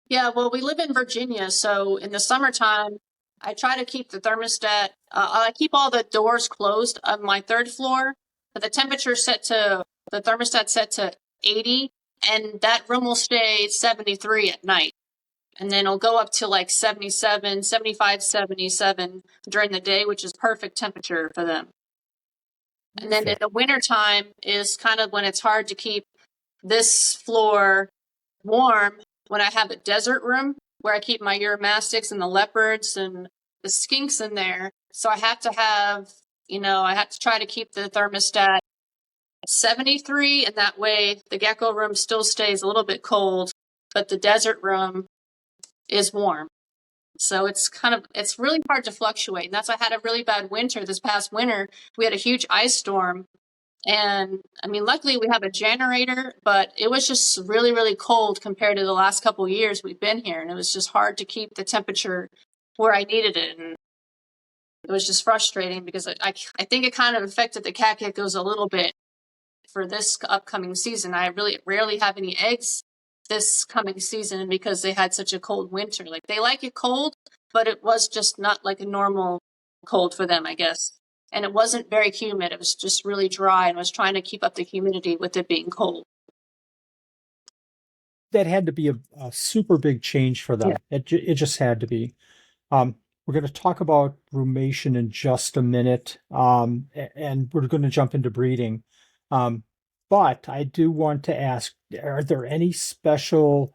yeah. Well, we live in Virginia, so in the summertime, I try to keep the thermostat. I keep all the doors closed on my third floor, but the thermostat set to 80, and that room will stay 73 at night. And then it'll go up to like 77, 75, 77 during the day, which is perfect temperature for them. And then in Perfect. the wintertime is kind of when it's hard to keep this floor warm, when I have a desert room where I keep my uromastyx and the leopards and the skinks in there. So I have to try to keep the thermostat 73, and that way the gecko room still stays a little bit cold, but the desert room is warm. So it's really hard to fluctuate. And that's why I had a really bad winter this past winter. We had a huge ice storm And I mean, luckily we have a generator, but it was just really, really cold compared to the last couple of years we've been here. And it was just hard to keep the temperature where I needed it. And it was just frustrating because I think it kind of affected the cat geckos a little bit for this upcoming season. I really rarely have any eggs this coming season because they had such a cold winter. Like they like it cold, but it was just not like a normal cold for them, I guess. And it wasn't very humid. It was just really dry and was trying to keep up the humidity with it being cold. That had to be a super big change for Yeah. them. It just had to be. Um, we're going to talk about brumation in just a minute, and we're going to jump into breeding. Um, but I do want to ask, are there any special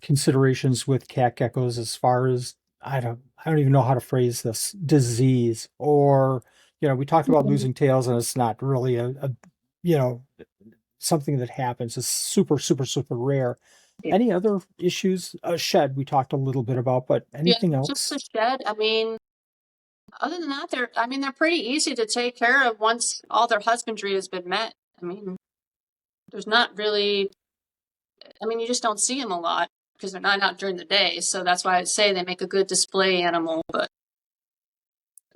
considerations with cat geckos as far as I don't even know how to phrase this, disease, or we talked about losing tails, and it's not really a you know something that happens. It's super, super, super rare. Yeah. Any other issues? Shed we talked a little bit about, but Yeah, anything just the else? shed. I mean, other than that, they're pretty easy to take care of once all their husbandry has been met. I mean, there's not really, I mean, you just don't see them a lot because they're not out during the day. So that's why I'd say they make a good display animal. But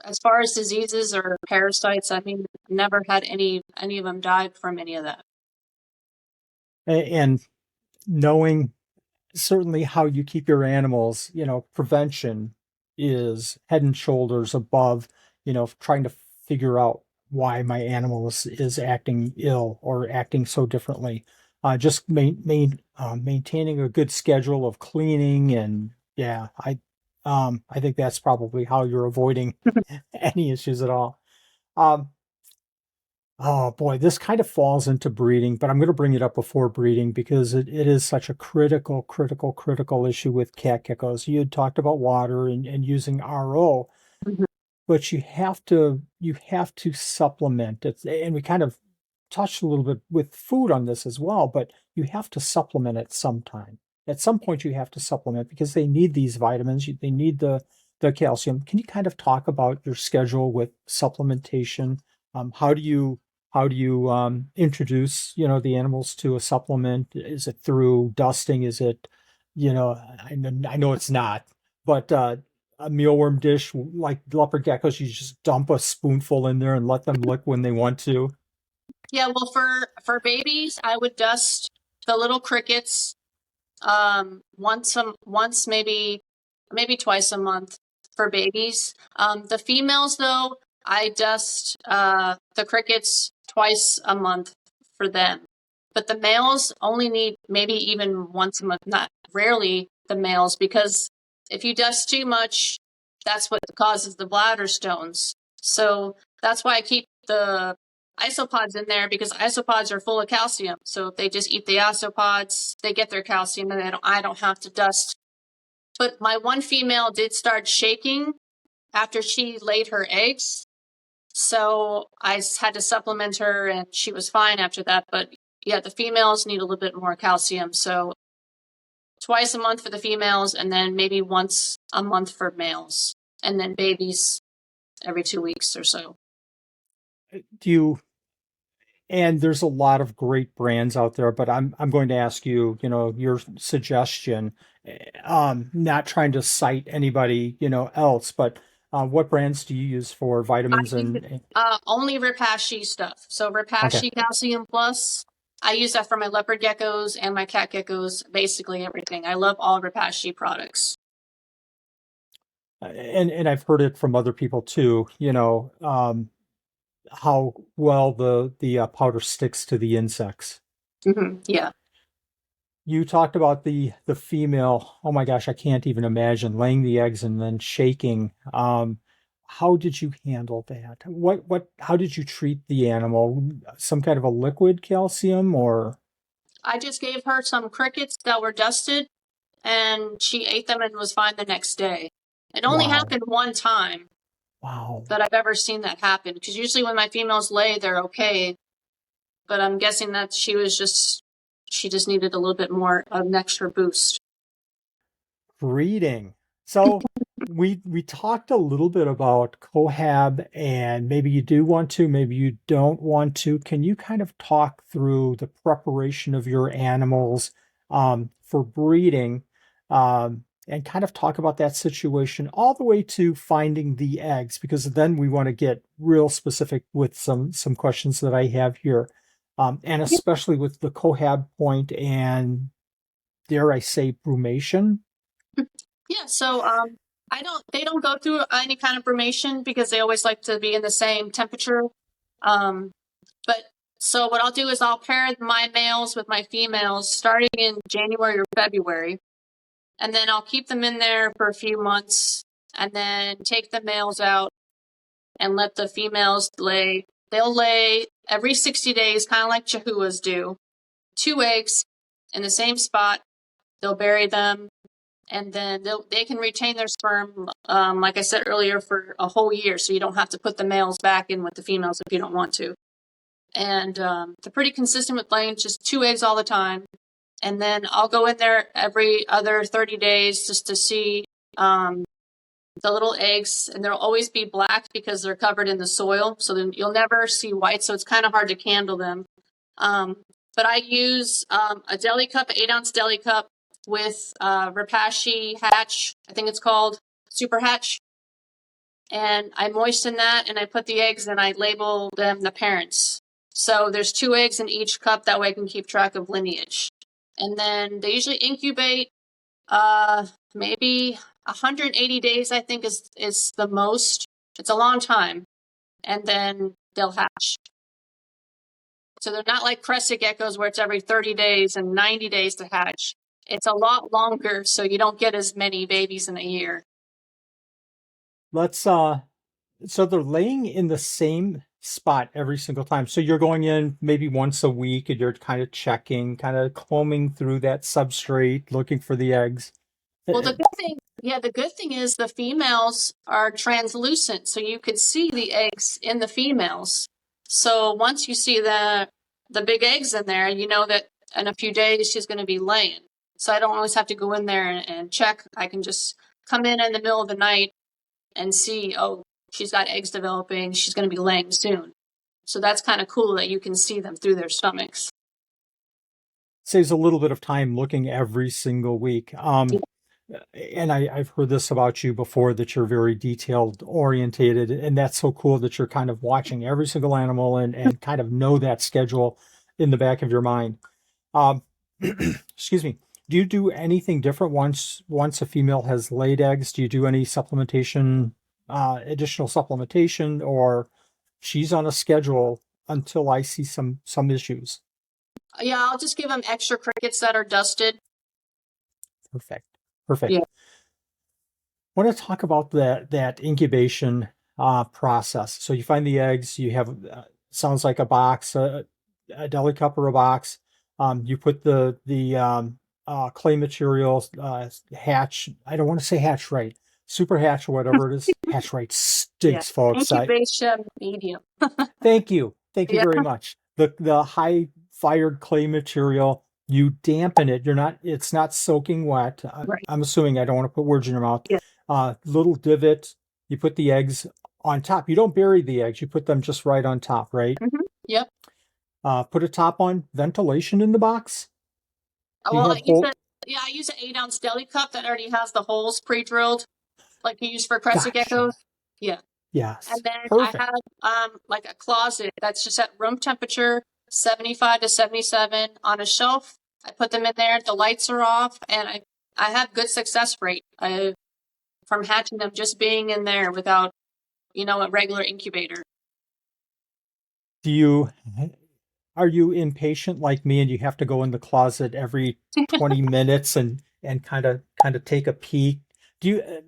as far as diseases or parasites, I mean, never had any of them died from any of that. And knowing certainly how you keep your animals, prevention is head and shoulders above, trying to figure out why my animal is acting ill or acting so differently. Just maintaining a good schedule of cleaning, and yeah, I think that's probably how you're avoiding any issues at all. Um, Oh boy, this kind of falls into breeding, but I'm going to bring it up before breeding because it is such a critical, critical, critical issue with cat geckos. You had talked about water and using RO, Mhm. but you have to supplement it. And we kind of touched a little bit with food on this as well, but you have to supplement it sometime. At some point, you have to supplement because they need these vitamins. They need the calcium. Can you kind of talk about your schedule with supplementation? How do you introduce the animals to a supplement? Is it through dusting? Is it I know it's not, but a mealworm dish like leopard geckos, you just dump a spoonful in there and let them lick when they want to. Yeah, well, for babies, I would dust the little crickets once maybe twice a month for babies. The females though, I dust the crickets twice a month for them. But the males only need maybe even once a month, not rarely the males, because if you dust too much, that's what causes the bladder stones. So that's why I keep the isopods in there because isopods are full of calcium. So if they just eat the isopods, they get their calcium and I don't have to dust. But my one female did start shaking after she laid her eggs. So I had to supplement her and she was fine after that. But yeah, the females need a little bit more calcium. So twice a month for the females and then maybe once a month for males. And then babies every 2 weeks or so. Do you And there's a lot of great brands out there, but I'm going to ask you, your suggestion. Not trying to cite anybody, else, but what brands do you use for I vitamins use only Repashy stuff. So okay. Repashy Calcium Plus. I use that for my leopard geckos and my cat geckos, basically everything. I love all Repashy products. And I've heard it from other people too, how well the powder sticks to the insects. Yeah. You talked about the female. Oh my gosh, I can't even imagine laying the eggs and then shaking. How did you handle that? How did you treat the animal? Some kind of a liquid calcium or I just gave her some crickets that were dusted and she ate them and was fine the next day. It only wow, happened one time wow. that I've ever seen that happen because usually when my females lay, they're okay. But I'm guessing that she just needed a little bit more of an extra boost. Breeding. So we talked a little bit about cohab, and maybe you do want to, maybe you don't want to. Can you kind of talk through the preparation of your animals for breeding, and kind of talk about that situation all the way to finding the eggs? Because then we want to get real specific with some questions that I have here, and especially with the cohab point and, dare I say, brumation. Yeah, so they don't go through any kind of brumation because they always like to be in the same temperature. Um, but so what I'll do is I'll pair my males with my females starting in January or February, and then I'll keep them in there for a few months, and then take the males out and let the females lay. They'll lay every 60 days, kind of like Chihuahuas do, 2 eggs in the same spot. They'll bury them, and then they can retain their sperm, like I said earlier, for a whole year. So you don't have to put the males back in with the females if you don't want to. And they're pretty consistent with laying just 2 eggs all the time. And then I'll go in there every other 30 days just to see the little eggs, and they'll always be black because they're covered in the soil. So then you'll never see white. So it's kind of hard to candle them. But I use a deli cup, 8-ounce deli cup with Rapashi Hatch, I think it's called, Super Hatch. And I moisten that, and I put the eggs, and I label them the parents. So there's 2 eggs in each cup. That way I can keep track of lineage. And then they usually incubate maybe 180 days, I think is the most. It's a long time. And then they'll hatch. So they're not like crested geckos where it's every 30 days and 90 days to hatch. It's a lot longer, so you don't get as many babies in a year. Let's so they're laying in the same spot every single time. So you're going in maybe once a week and you're kind of checking, kind of combing through that substrate, looking for the eggs. Well, the good thing is the females are translucent, so you could see the eggs in the females. So once you see the big eggs in there, you know that in a few days she's going to be laying. So I don't always have to go in there and check. I can just come in the middle of the night and see, oh, she's got eggs developing. She's going to be laying soon. So that's kind of cool that you can see them through their stomachs. Saves a little bit of time looking every single week. And I've heard this about you before, that you're very detailed orientated, and that's so cool that you're kind of watching every single animal and kind of know that schedule in the back of your mind. Um, excuse me. Do you do anything different once a female has laid eggs? Do you do any supplementation, additional supplementation, or she's on a schedule until I see some issues? Yeah, I'll just give them extra crickets that are dusted. Perfect. Perfect. Yeah. I want to talk about that incubation process. So you find the eggs, you have sounds like a box, a deli cup or a box. You put the clay material, hatch. I don't want to say hatch right, super hatch or whatever it is. Hatch right stinks, folks. Incubation medium. Thank you Yeah. very much. The high fired clay material, you dampen it. It's not soaking wet. Right. I'm assuming, I don't want to put words in your mouth. Yeah. Little divot. You put the eggs on top. You don't bury the eggs. You put them just right on top, right? Mm-hmm. Yep. Put a top on. Ventilation in the box. Well, I use an 8-ounce deli cup that already has the holes pre-drilled, like you use for crested geckos. Yeah. Yes. And then Perfect. I have like a closet that's just at room temperature, 75 to 77 on a shelf. I put them in there. The lights are off, and I have good success rate from hatching them just being in there without, a regular incubator. Are you impatient like me and you have to go in the closet every 20 minutes and kind of take a peek?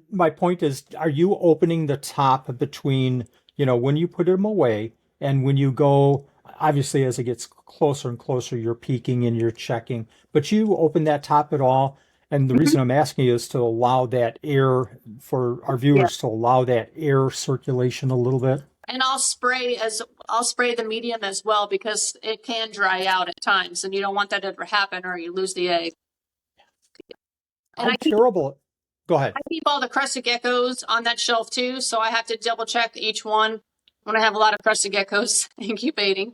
My point is, are you opening the top between, when you put them away and when you go, obviously as it gets closer and closer, you're peeking and you're checking, but you open that top at all? And the reason I'm asking you is to allow that air, for our viewers, to allow that air circulation a little bit. And I'll spray the medium as well, because it can dry out at times, and you don't want that to ever happen, or you lose the egg. And I'm terrible. Go ahead. I keep all the crested geckos on that shelf too, so I have to double check each one when I have a lot of crested geckos incubating.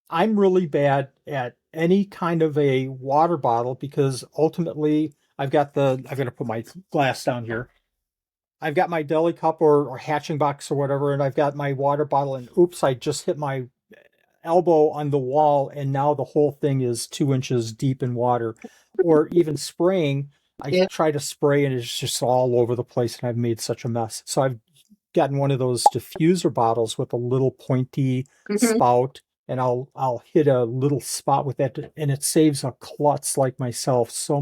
I'm really bad at any kind of a water bottle because ultimately I've got to put my glass down here. I've got my deli cup or hatching box or whatever, and I've got my water bottle, and oops, I just hit my elbow on the wall, and now the whole thing is 2 inches deep in water. Or even spraying, I Yeah. try to spray and it's just all over the place, and I've made such a mess. So I've gotten one of those diffuser bottles with a little pointy Hmm. spout, and I'll hit a little spot with that, and it saves a klutz like myself so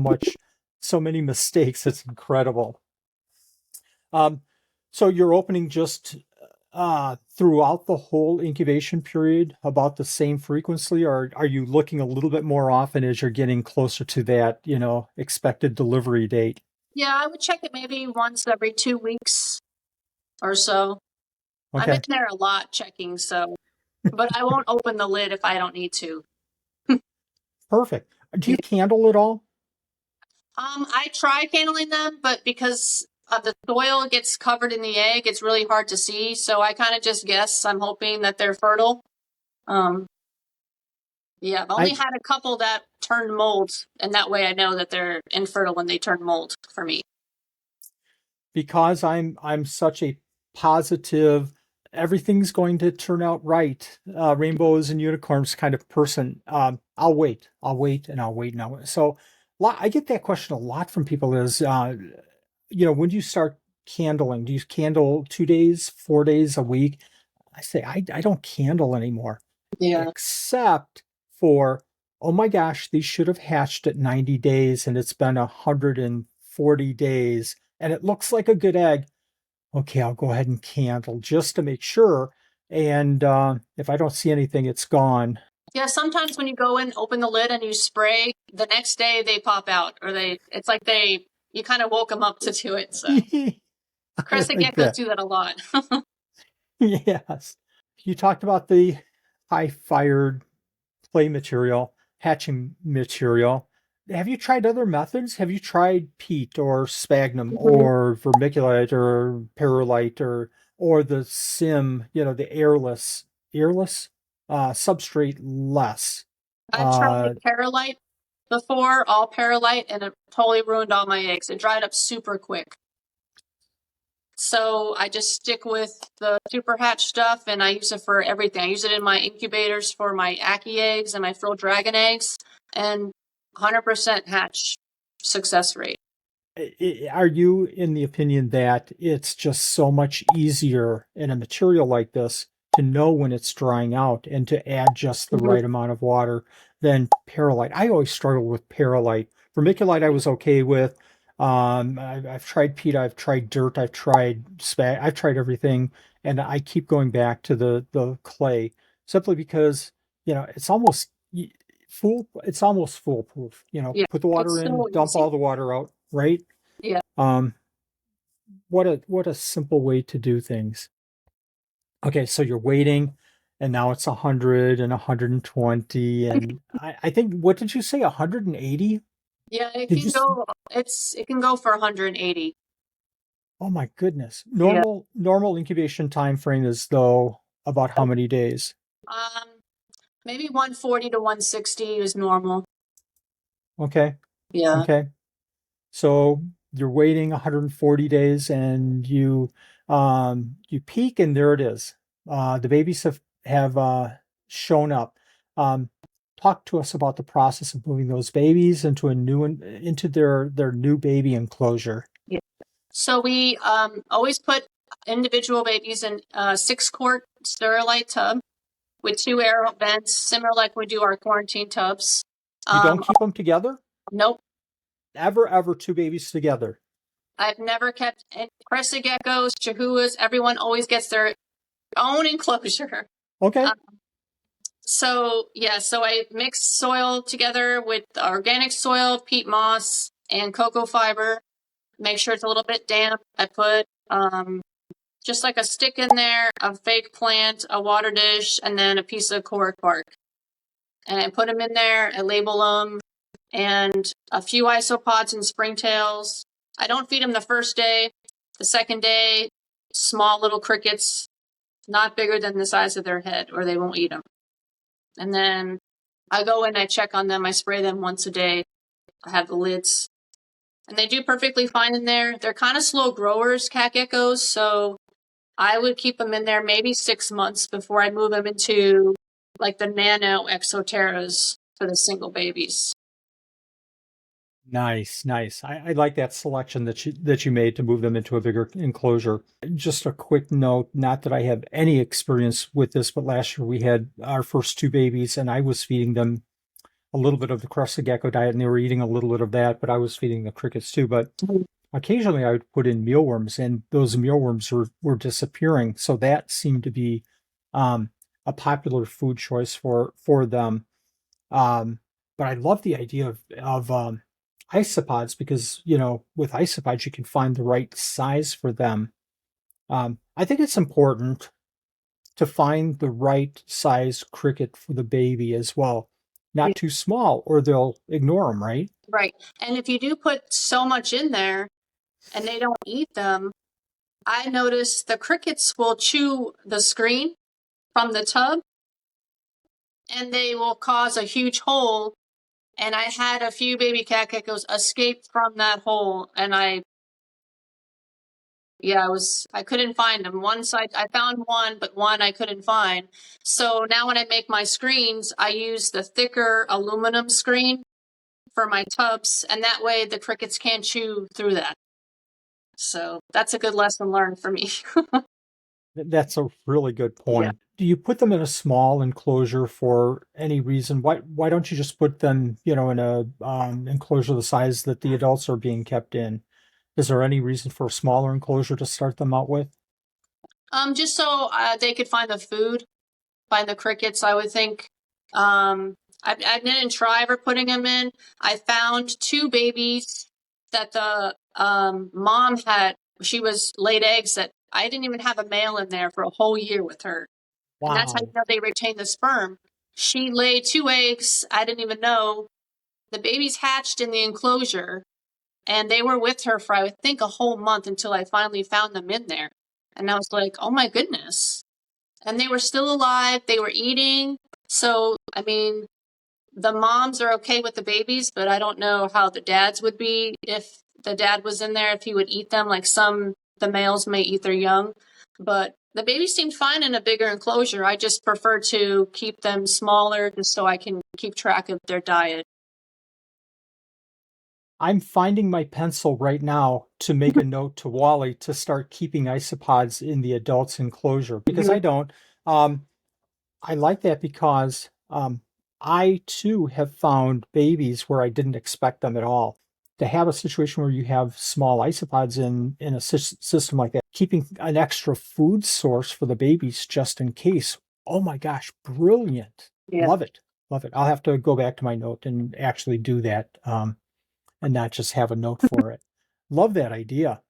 many mistakes. It's incredible. Um, so you're opening just throughout the whole incubation period about the same frequency, or are you looking a little bit more often as you're getting closer to that, expected delivery date? Yeah, I would check it maybe once every 2 weeks or so. I'm in Okay, there a lot checking, so, but I won't open the lid if I don't need to. perfect. Do you candle at all? I try handling them, but because of the soil gets covered in the egg, it's really hard to see. So I kind of just guess. I'm hoping that they're fertile. Um, yeah, I've only I had a couple that turned mold, and that way I know that they're infertile when they turn mold for me. Because I'm such a positive, everything's going to turn out right, rainbows and unicorns kind of person. I'll wait, and I'll wait, and I'll wait. So I get that question a lot from people is, when do you start candling? Do you candle 2 days, 4 days a week? I say, I don't candle anymore, Yeah. except for, oh my gosh, these should have hatched at 90 days and it's been 140 days and it looks like a good egg. Okay, I'll go ahead and candle just to make sure. And if I don't see anything, it's gone. Yeah, sometimes when you go in, open the lid and you spray, the next day they pop out, or it's like you kind of woke them up to do it. So I crested like geckos that. do that a lot. Yes. You talked about the high fired play material, hatching material. Have you tried other methods? Have you tried peat or sphagnum Mhm. or vermiculite or perlite or the sim, the airless, substrate less? I've tried Uh, perlite before, all perlite, and it totally ruined all my eggs. It dried up super quick. So I just stick with the super hatch stuff and I use it for everything. I use it in my incubators for my Aki eggs and my frilled dragon eggs, and 100% hatch success rate. Are you in the opinion that it's just so much easier in a material like this to know when it's drying out and to add just the Mhm. right amount of water than perlite? I always struggled with perlite. Vermiculite I was okay with. I've tried peat, I've tried dirt, I've tried spag, I've tried everything, and I keep going back to the clay simply because it's almost it's almost foolproof. Yeah, Put the water it's in, so dump easy. all the water out, right? Yeah. Um, what a simple way to do things. Okay, so you're waiting, and now it's 100 and 120, and I think what did you say? 180? Yeah, it Did you? can go it can go for 180. Oh my goodness. Yeah. Normal incubation time frame is though about how many days? Um Maybe 140 to 160 is normal. Okay, Yeah. okay. So you're waiting 140 days and you peek and there it is. The babies have shown up. Um, talk to us about the process of moving those babies into their new baby enclosure. Yeah. So we always put individual babies in a 6 quart sterilite tub with 2 air vents, similar like we do our quarantine tubs. You don't Um, keep them together? nope, Ever two babies together? I've never kept crested geckos, chihuahuas. Everyone always gets their own enclosure. Okay. Um, so yeah, so I mix soil together with organic soil, peat moss, and cocoa fiber. Make sure it's a little bit damp. I put just like a stick in there, a fake plant, a water dish, and then a piece of cork bark. And I put them in there. I label them, and a few isopods and springtails, I don't feed them the first day. The second day, small little crickets, not bigger than the size of their head, or they won't eat them. And then I go in, I check on them, I spray them once a day. I have the lids. And they do perfectly fine in there. They're kind of slow growers, cat geckos, so I would keep them in there maybe 6 months before I move them into like the nano exoteras for the single babies. Nice, nice. I like that selection that you made to move them into a bigger enclosure. Just a quick note, not that I have any experience with this, but last year we had our first two babies and I was feeding them a little bit of the crested gecko diet and they were eating a little bit of that, but I was feeding the crickets too. But occasionally I would put in mealworms and those mealworms were disappearing. So that seemed to be a popular food choice for them. Um, but I love the idea of isopods because, you know, with isopods, you can find the right size for them. I think it's important to find the right size cricket for the baby as well. Not too small or they'll ignore them, right? Right. And if you do put so much in there and they don't eat them, I notice the crickets will chew the screen from the tub and they will cause a huge hole. And I had a few baby cat geckos escape from that hole and I couldn't find them. One side, I found one, but one I couldn't find. So now when I make my screens, I use the thicker aluminum screen for my tubs, and that way the crickets can't chew through that. So that's a good lesson learned for me. That's a really good Yeah. point. Do you put them in a small enclosure for any reason? Why don't you just put them, you know, in a enclosure the size that the adults are being kept in? Is there any reason for a smaller enclosure to start them out with? Just so they could find the food, find the crickets, I would think. I didn't try ever putting them in. I found two babies that the mom had. She was laid eggs that I didn't even have a male in there for a whole year with her. And that's how you Wow. know they retain the sperm. She laid two eggs. I didn't even know. The babies hatched in the enclosure, and they were with her for, I think, a whole month until I finally found them in there. And I was like, oh my goodness. And they were still alive. They were eating. So, I mean, the moms are okay with the babies, but I don't know how the dads would be if the dad was in there, if he would eat them. Like the males may eat their young, but the babies seemed fine in a bigger enclosure. I just prefer to keep them smaller just so I can keep track of their diet. I'm finding my pencil right now to make a note to Wally to start keeping isopods in the adults enclosure because I don't. Um, I like that because I too have found babies where I didn't expect them at all. To have a situation where you have small isopods in a system like that, keeping an extra food source for the babies just in case. Oh my gosh, brilliant. Yeah. Love it. Love it. I'll have to go back to my note and actually do that and not just have a note for it. Love that idea.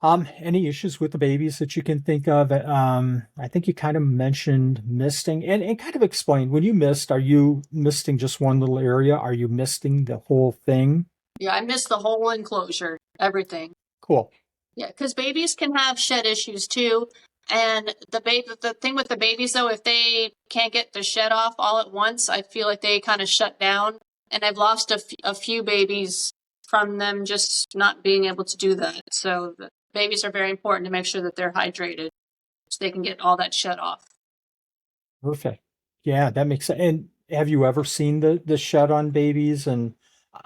Any issues with the babies that you can think of? I think you kind of mentioned misting and kind of explain when you mist, are you misting just one little area? Are you misting the whole thing? Yeah, I miss the whole enclosure, everything. Cool. Yeah, because babies can have shed issues too. And the thing with the babies though, if they can't get the shed off all at once, I feel like they kind of shut down. And I've lost a few babies from them just not being able to do that. So the babies are very important to make sure that they're hydrated so they can get all that shed off. Perfect. Yeah, that makes sense. And have you ever seen the shed on babies? And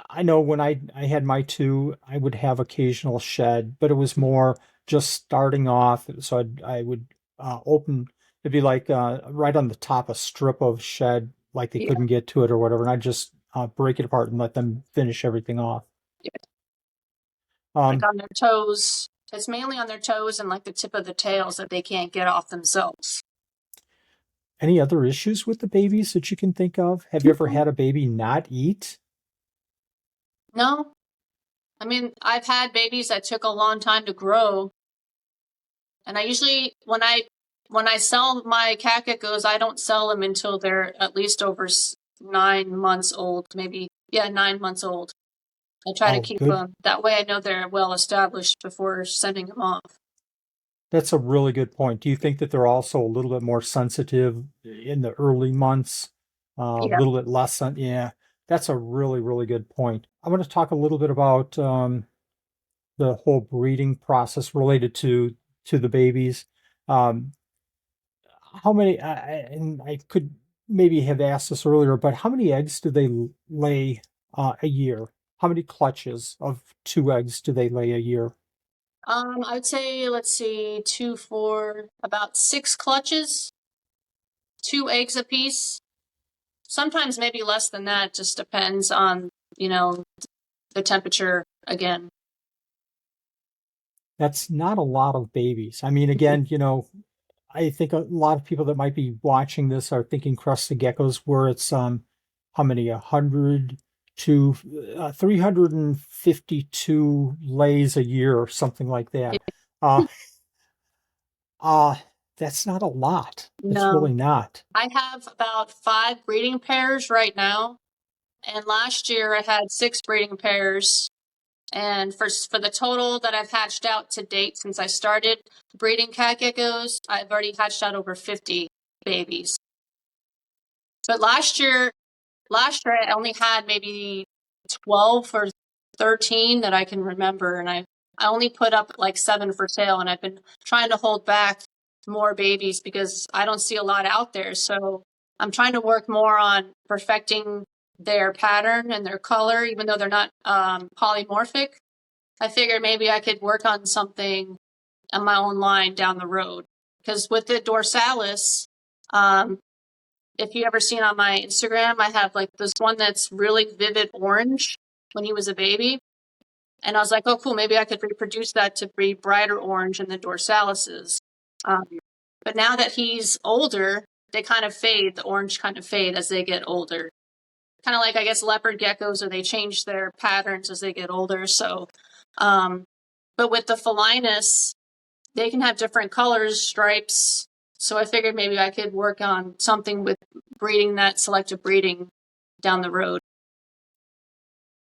I know when I had my two, I would have occasional shed, but it was more just starting off. So I would open, it'd be like right on the top, a strip of shed, like they Yeah, couldn't get to it or whatever. And I'd just break it apart and let them finish everything off. yeah. Like Um, on their toes. It's mainly on their toes and like the tip of the tails that they can't get off themselves. any other issues with the babies that you can think of? Have you ever had a baby not eat? No, I mean, I've had babies that took a long time to grow. And I usually, when I sell my cat geckos, I don't sell them until they're at least over 9 months old, maybe, yeah, 9 months old. I try to Oh, keep good. them that way. I know they're well established before sending them off. That's a really good point. Do you think that they're also a little bit more sensitive in the early months? A Yeah. little bit less, yeah, that's a really, really good point. I want to talk a little bit about the whole breeding process related to the babies. Um, how many, and I could maybe have asked this earlier, but how many eggs do they lay a year? How many clutches of two eggs do they lay a year? I would say, let's see, two, four, about 6 clutches, 2 eggs apiece. Sometimes maybe less than that, just depends on, you know, the temperature again. That's not a lot of babies. I mean, again, I think a lot of people that might be watching this are thinking crested geckos, where it's how many, 100 to 352 lays a year or something like that. Uh, uh, that's not a lot. It's No, really not. I have about 5 breeding pairs right now. And last year I had 6 breeding pairs. And for the total that I've hatched out to date since I started breeding cat geckos, I've already hatched out over 50 babies. But last year I only had maybe 12 or 13 that I can remember, and I only put up like 7 for sale, and I've been trying to hold back more babies because I don't see a lot out there. So I'm trying to work more on perfecting their pattern and their color, even though they're not polymorphic. I figured maybe I could work on something on my own line down the road. Because with the dorsalis, um, if you ever seen on my Instagram, I have like this one that's really vivid orange when he was a baby. And I was like, oh, cool, maybe I could reproduce that to be brighter orange in the dorsalises. Um, but now that he's older, they kind of fade, the orange kind of fade as they get older. Kind of like, I guess, leopard geckos, or they change their patterns as they get older. So, but with the felinus, they can have different colors, stripes. So I figured maybe I could work on something with breeding, that selective breeding down the road.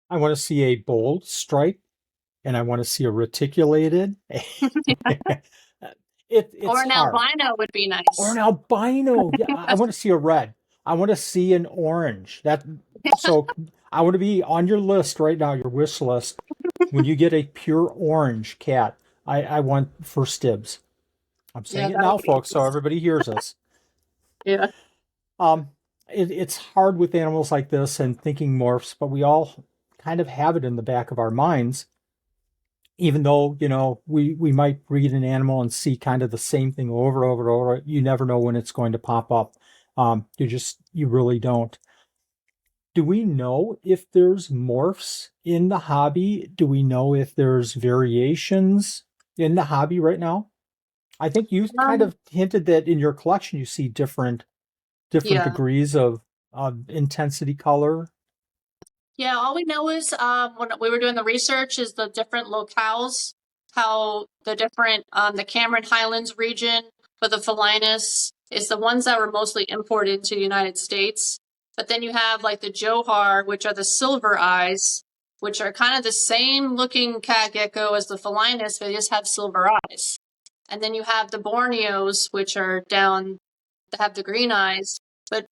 I want to see a bold stripe and I want to see a reticulated. Or It's an hard. albino would be Or nice. an albino. Yeah, I want to see a red. I want to see an orange. So I want to be on your list right now, your wish list. When you get a pure orange cat, I want first dibs. I'm Yeah, saying it that would now, be folks, so nice. everybody hears us. Yeah. Um, it's hard with animals like this and thinking morphs, but we all kind of have it in the back of our minds, even though, we might breed an animal and see kind of the same thing over. You never know when it's going to pop up. You really don't. Do we know if there's morphs in the hobby? Do we know if there's variations in the hobby right now? I think you kind Um, of hinted that in your collection you see different yeah. degrees of intensity color. Yeah, all we know is when we were doing the research is the different locales, how the different the Cameron Highlands region for the felinus is the ones that were mostly imported to the United States. But then you have like the Johar, which are the silver eyes, which are kind of the same looking cat gecko as the felinus, but they just have silver eyes. And then you have the Borneos, which are down that have the green eyes. But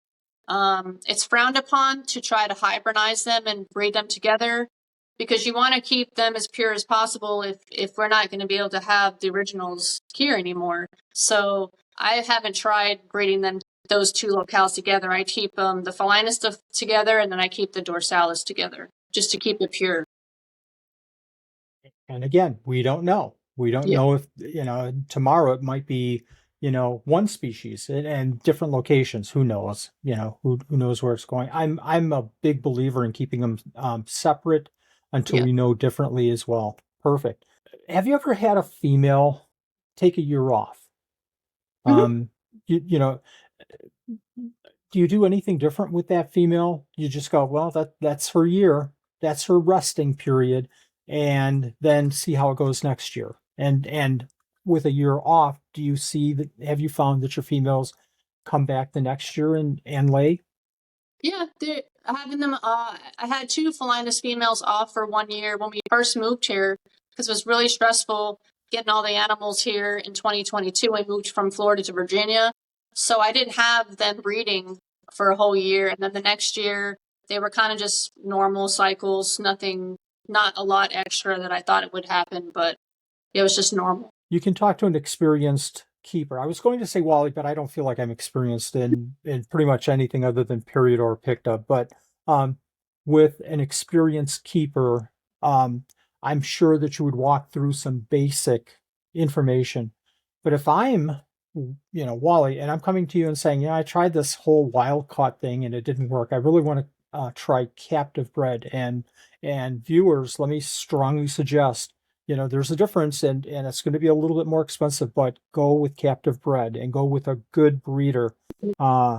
it's frowned upon to try to hybridize them and breed them together because you want to keep them as pure as possible if we're not going to be able to have the originals here anymore. So I haven't tried breeding them those two locales together. I keep the felinus stuff together and then I keep the dorsalis together just to keep it pure. And again, we don't know. We don't Yeah. know if, tomorrow it might be, one species and different locations. Who knows? Who knows where it's going. I'm a big believer in keeping them separate until Yeah. we know differently as well. Perfect. Have you ever had a female take a year off? Mm-hmm. Um, you know, do you do anything different with that female? You just go, well, that's her year, that's her resting period, and then see how it goes next year. And with a year off, do you see that? Have you found that your females come back the next year and lay? Yeah, having them. I had two felinus females off for 1 year when we first moved here because it was really stressful getting all the animals here in 2022. I moved from Florida to Virginia, so I didn't have them breeding for a whole year, and then the next year they were kind of just normal cycles, nothing, not a lot extra that I thought it would happen, but it was just normal. You can talk to an experienced keeper. I was going to say Wally, but I don't feel like I'm experienced in pretty much anything other than period or picked up. But um, with an experienced keeper, um, I'm sure that you would walk through some basic information. But if I'm, Wally, and I'm coming to you and saying, yeah, I tried this whole wild caught thing and it didn't work. I really want to try captive bred. And viewers, let me strongly suggest, there's a difference, and it's going to be a little bit more expensive, but go with captive bred and go with a good breeder. Uh,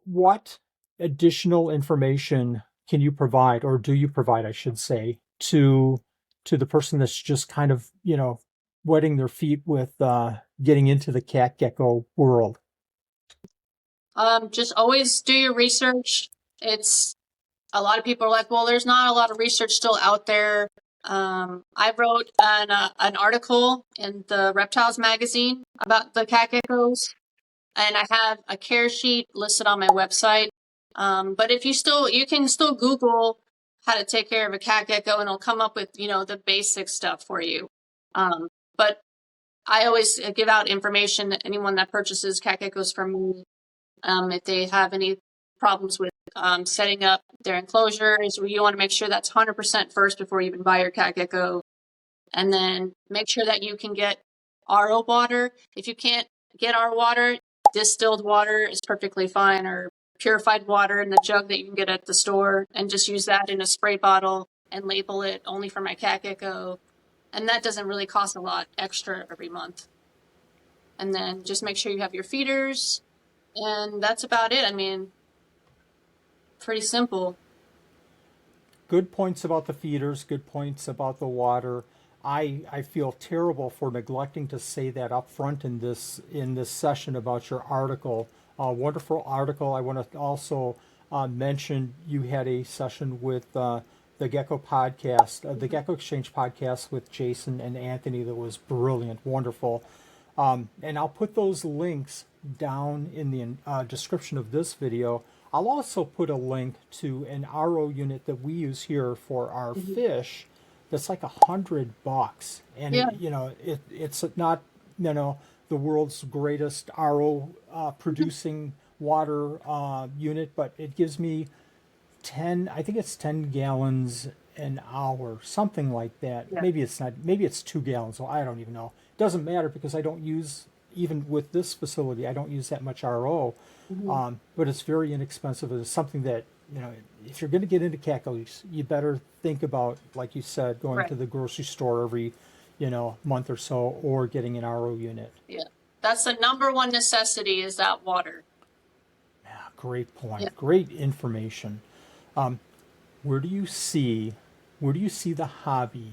what additional information can you provide, or do you provide, I should say, to the person that's just kind of, wetting their feet with getting into the cat gecko world? Just always do your research. It's a lot of people are like, well, there's not a lot of research still out there. I wrote an article in the Reptiles magazine about the cat geckos, and I have a care sheet listed on my website. But if you can still Google how to take care of a cat gecko, and it'll come up with, the basic stuff for you. But I always give out information to anyone that purchases cat geckos from me. If they have any problems with setting up their enclosures, you want to make sure that's 100% first before you even buy your cat gecko. And then make sure that you can get RO water. If you can't get our water, distilled water is perfectly fine, or purified water in the jug that you can get at the store, and just use that in a spray bottle and label it only for my cat gecko. And that doesn't really cost a lot extra every month. And then just make sure you have your feeders, and that's about it. I mean, pretty simple. Good points about the feeders, good points about the water. I feel terrible for neglecting to say that up front in this session about your article. A wonderful article. I want to also mention you had a session with the Gecko podcast, the Gecko Exchange podcast with Jason and Anthony that was brilliant, wonderful. And I'll put those links down in the description of this video. I'll also put a link to an RO unit that we use here for our fish. That's like $100, and Yeah. it's not the world's greatest RO producing water unit, but it gives me 10, I think it's 10 gallons an hour, something like that. Yeah. Maybe it's not, maybe it's 2 gallons. So I don't even know. It doesn't matter because I don't use, even with this facility, I don't use that much RO. But it's very inexpensive. It's something that, if you're going to get into geckos, you better think about, like you said, going to Right. the grocery store every, month or so, or getting an RO unit. Yeah. That's the number one necessity, is that water. Yeah, great point. Yeah. Great information. Where do you see, the hobby?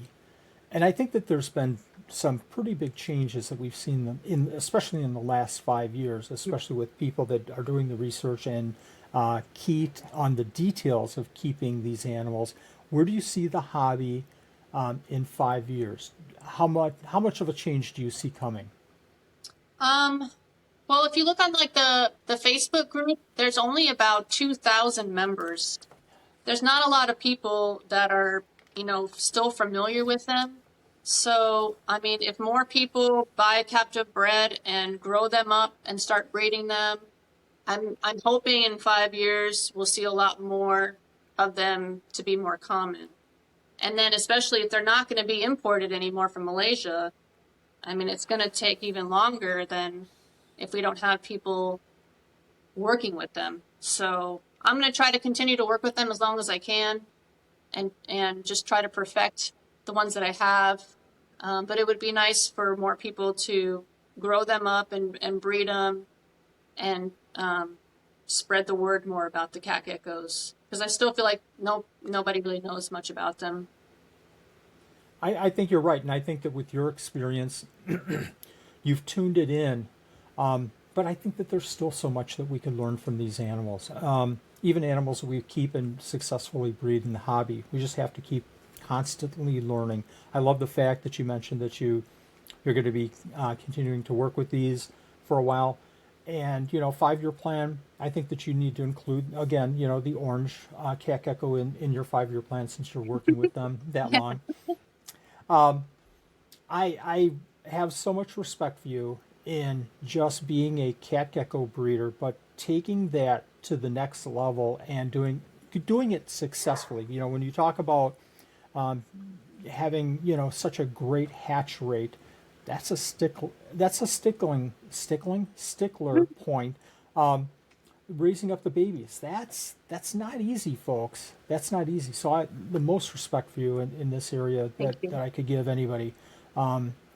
And I think that there's been some pretty big changes that we've seen them in, especially in the last 5 years, especially with people that are doing the research and key on the details of keeping these animals. Where do you see the hobby in 5 years? How much of a change do you see coming? Well, if you look on like the Facebook group, there's only about 2,000 members. There's not a lot of people that are, still familiar with them. So, I mean, if more people buy captive bred and grow them up and start breeding them, I'm hoping in 5 years we'll see a lot more of them to be more common. And then especially if they're not going to be imported anymore from Malaysia, I mean, it's going to take even longer than if we don't have people working with them. So I'm going to try to continue to work with them as long as I can, and just try to perfect the ones that I have. But it would be nice for more people to grow them up and breed them, and spread the word more about the cat geckos, because I still feel like nobody really knows much about them. I think you're right, and I think that with your experience, you've tuned it in but I think that there's still so much that we can learn from these animals. Even animals that we keep and successfully breed in the hobby. We just have to keep constantly learning. I love the fact that you mentioned that you're going to be continuing to work with these for a while. And, 5-year plan, I think that you need to include, again, the orange cat gecko in your 5-year plan since you're working with them that long. I have so much respect for you in just being a cat gecko breeder, but taking that to the next level and doing it successfully. When you talk about having such a great hatch rate, that's a stickler point. Raising up the babies, that's not easy, folks. That's not easy. So the most respect for you in this area Thank that you. I could give anybody.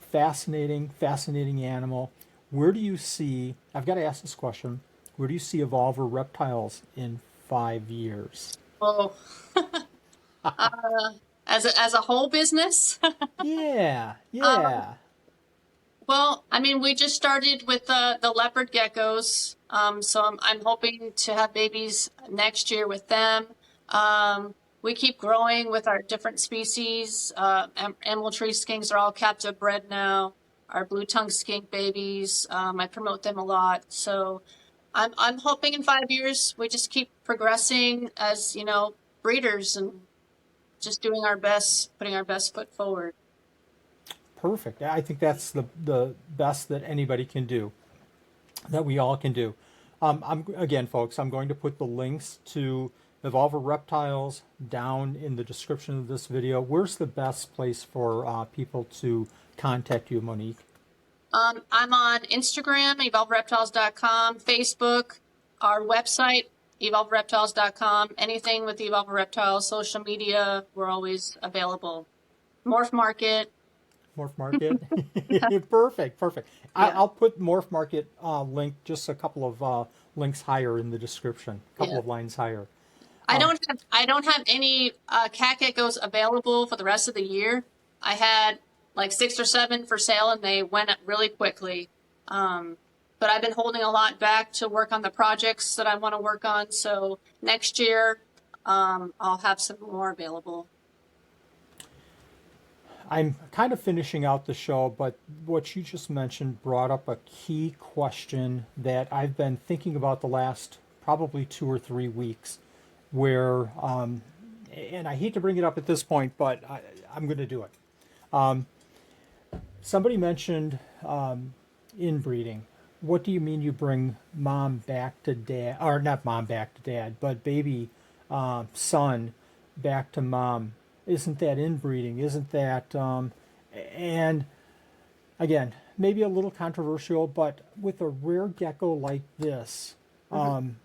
Fascinating animal. Where do you see, I've got to ask this question, where do you see Evolver reptiles in 5 years? Oh, as a whole business. Yeah, um, yeah. well, I mean, we just started with the leopard geckos. So I'm hoping to have babies next year with them. We keep growing with our different species. Emerald tree skinks are all captive bred now. Our blue tongue skink babies, I promote them a lot. So I'm hoping in 5 years we just keep progressing as breeders and just doing our best, putting our best foot forward. Perfect. I think that's the best that anybody can do, that we all can do. Again, folks, I'm going to put the links to Evolver Reptiles down in the description of this video. Where's the best place for people to contact you, Monique? I'm on Instagram, evolvereptiles.com, Facebook, our website, evolvereptiles.com. Anything with Evolver Reptiles, social media, we're always available. Morph Market. Morph Market? Perfect, perfect. Yeah, I'll put Morph Market link just a couple of links higher in the description, a couple yeah. of lines higher. I Um, don't have I don't have any cat geckos available for the rest of the year. I had like 6 or 7 for sale and they went up really quickly. But I've been holding a lot back to work on the projects that I want to work on. So next year, I'll have some more available. I'm kind of finishing out the show, but what you just mentioned brought up a key question that I've been thinking about the last probably 2 or 3 weeks. Where, and I hate to bring it up at this point, but I'm going to do it. Somebody mentioned inbreeding. What do you mean you bring mom back to dad, or not mom back to dad, but baby son back to mom? Isn't that inbreeding? Isn't that, and again, maybe a little controversial, but with a rare gecko like this, Mhm.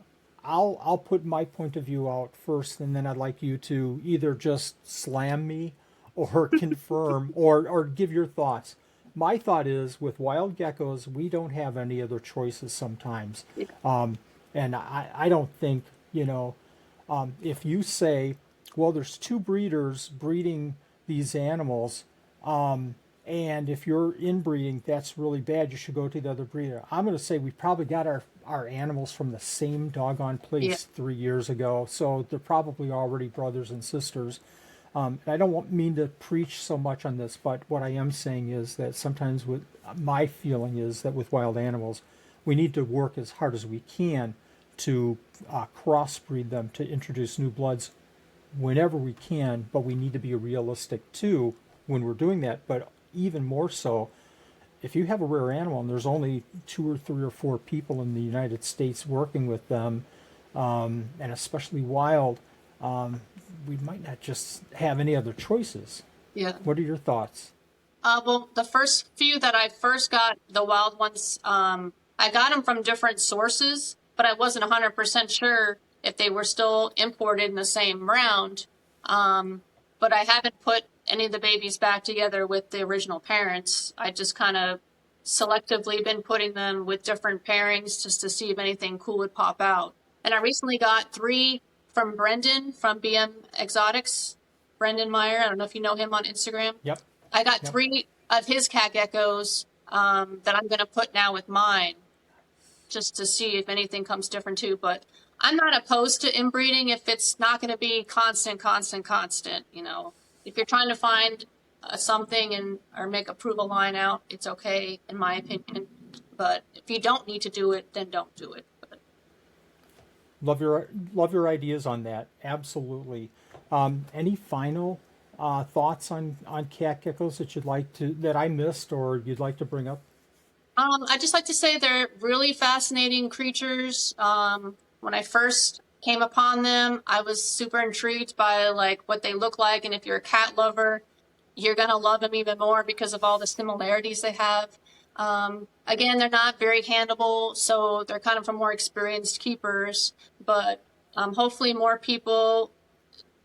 I'll put my point of view out first, and then I'd like you to either just slam me or confirm or give your thoughts. My thought is with wild geckos, we don't have any other choices sometimes. Yeah. And I don't think, if you say, well, there's two breeders breeding these animals, and if you're inbreeding, that's really bad. You should go to the other breeder. I'm going to say we probably got our animals from the same doggone Yeah. place 3 years ago. So they're probably already brothers and sisters. And I don't mean to preach so much on this, but what I am saying is that sometimes with my feeling is that with wild animals, we need to work as hard as we can to crossbreed them to introduce new bloods whenever we can, but we need to be realistic too when we're doing that. But even more so, if you have a rare animal and there's only 2 or 3 or 4 people in the United States working with them, and especially wild, we might not just have any other choices. Yeah. What are your thoughts? Well, the first few that I first got, the wild ones, I got them from different sources, but I wasn't 100% sure if they were still imported in the same round. But I haven't put any of the babies back together with the original parents. I just kind of selectively been putting them with different pairings just to see if anything cool would pop out. And I recently got 3 from Brendan from BM Exotics, Brendan Meyer. I don't know if you know him on Instagram. Yep, I got yep. 3 of his cat geckos that I'm going to put now with mine. just to see if anything comes different too. But I'm not opposed to inbreeding if it's not going to be constant. You know, if you're trying to find something and or make a prove a line out, it's okay in my opinion. But if you don't need to do it, then don't do it. But Love your ideas on that. Absolutely. Any final thoughts on cat geckos that you'd like to that I missed or you'd like to bring up? I just like to say they're really fascinating creatures. When I first came upon them, I was super intrigued by like what they look like, and if you're a cat lover, you're gonna love them even more because of all the similarities they have. Again, they're not very handleable, so they're kind of for more experienced keepers. But hopefully, more people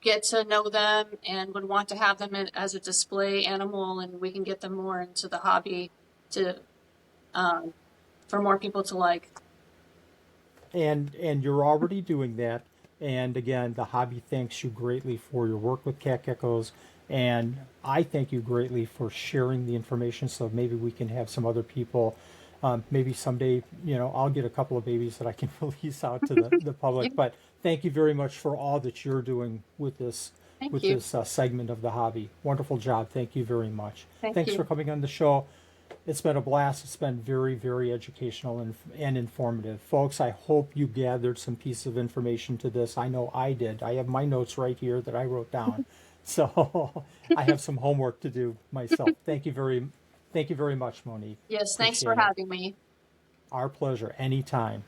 get to know them and would want to have them as a display animal, and we can get them more into the hobby to um, for more people to like. And you're already doing that. And again, the hobby thanks you greatly for your work with cat geckos, and I thank you greatly for sharing the information. So maybe we can have some other people. Maybe someday, I'll get a couple of babies that I can release out to the Yeah, public. But thank you very much for all that you're doing thank with you. this segment of the hobby. Wonderful job. Thank you very much. Thank Thanks for you. coming on the show. It's been a blast. It's been very, very educational and informative. Folks, I hope you gathered some piece of information to this. I know I did. I have my notes right here that I wrote down. So I have some homework to do myself. Thank you very much, Monique. Yes, thanks for Appreciate it. having me. Our pleasure. Anytime.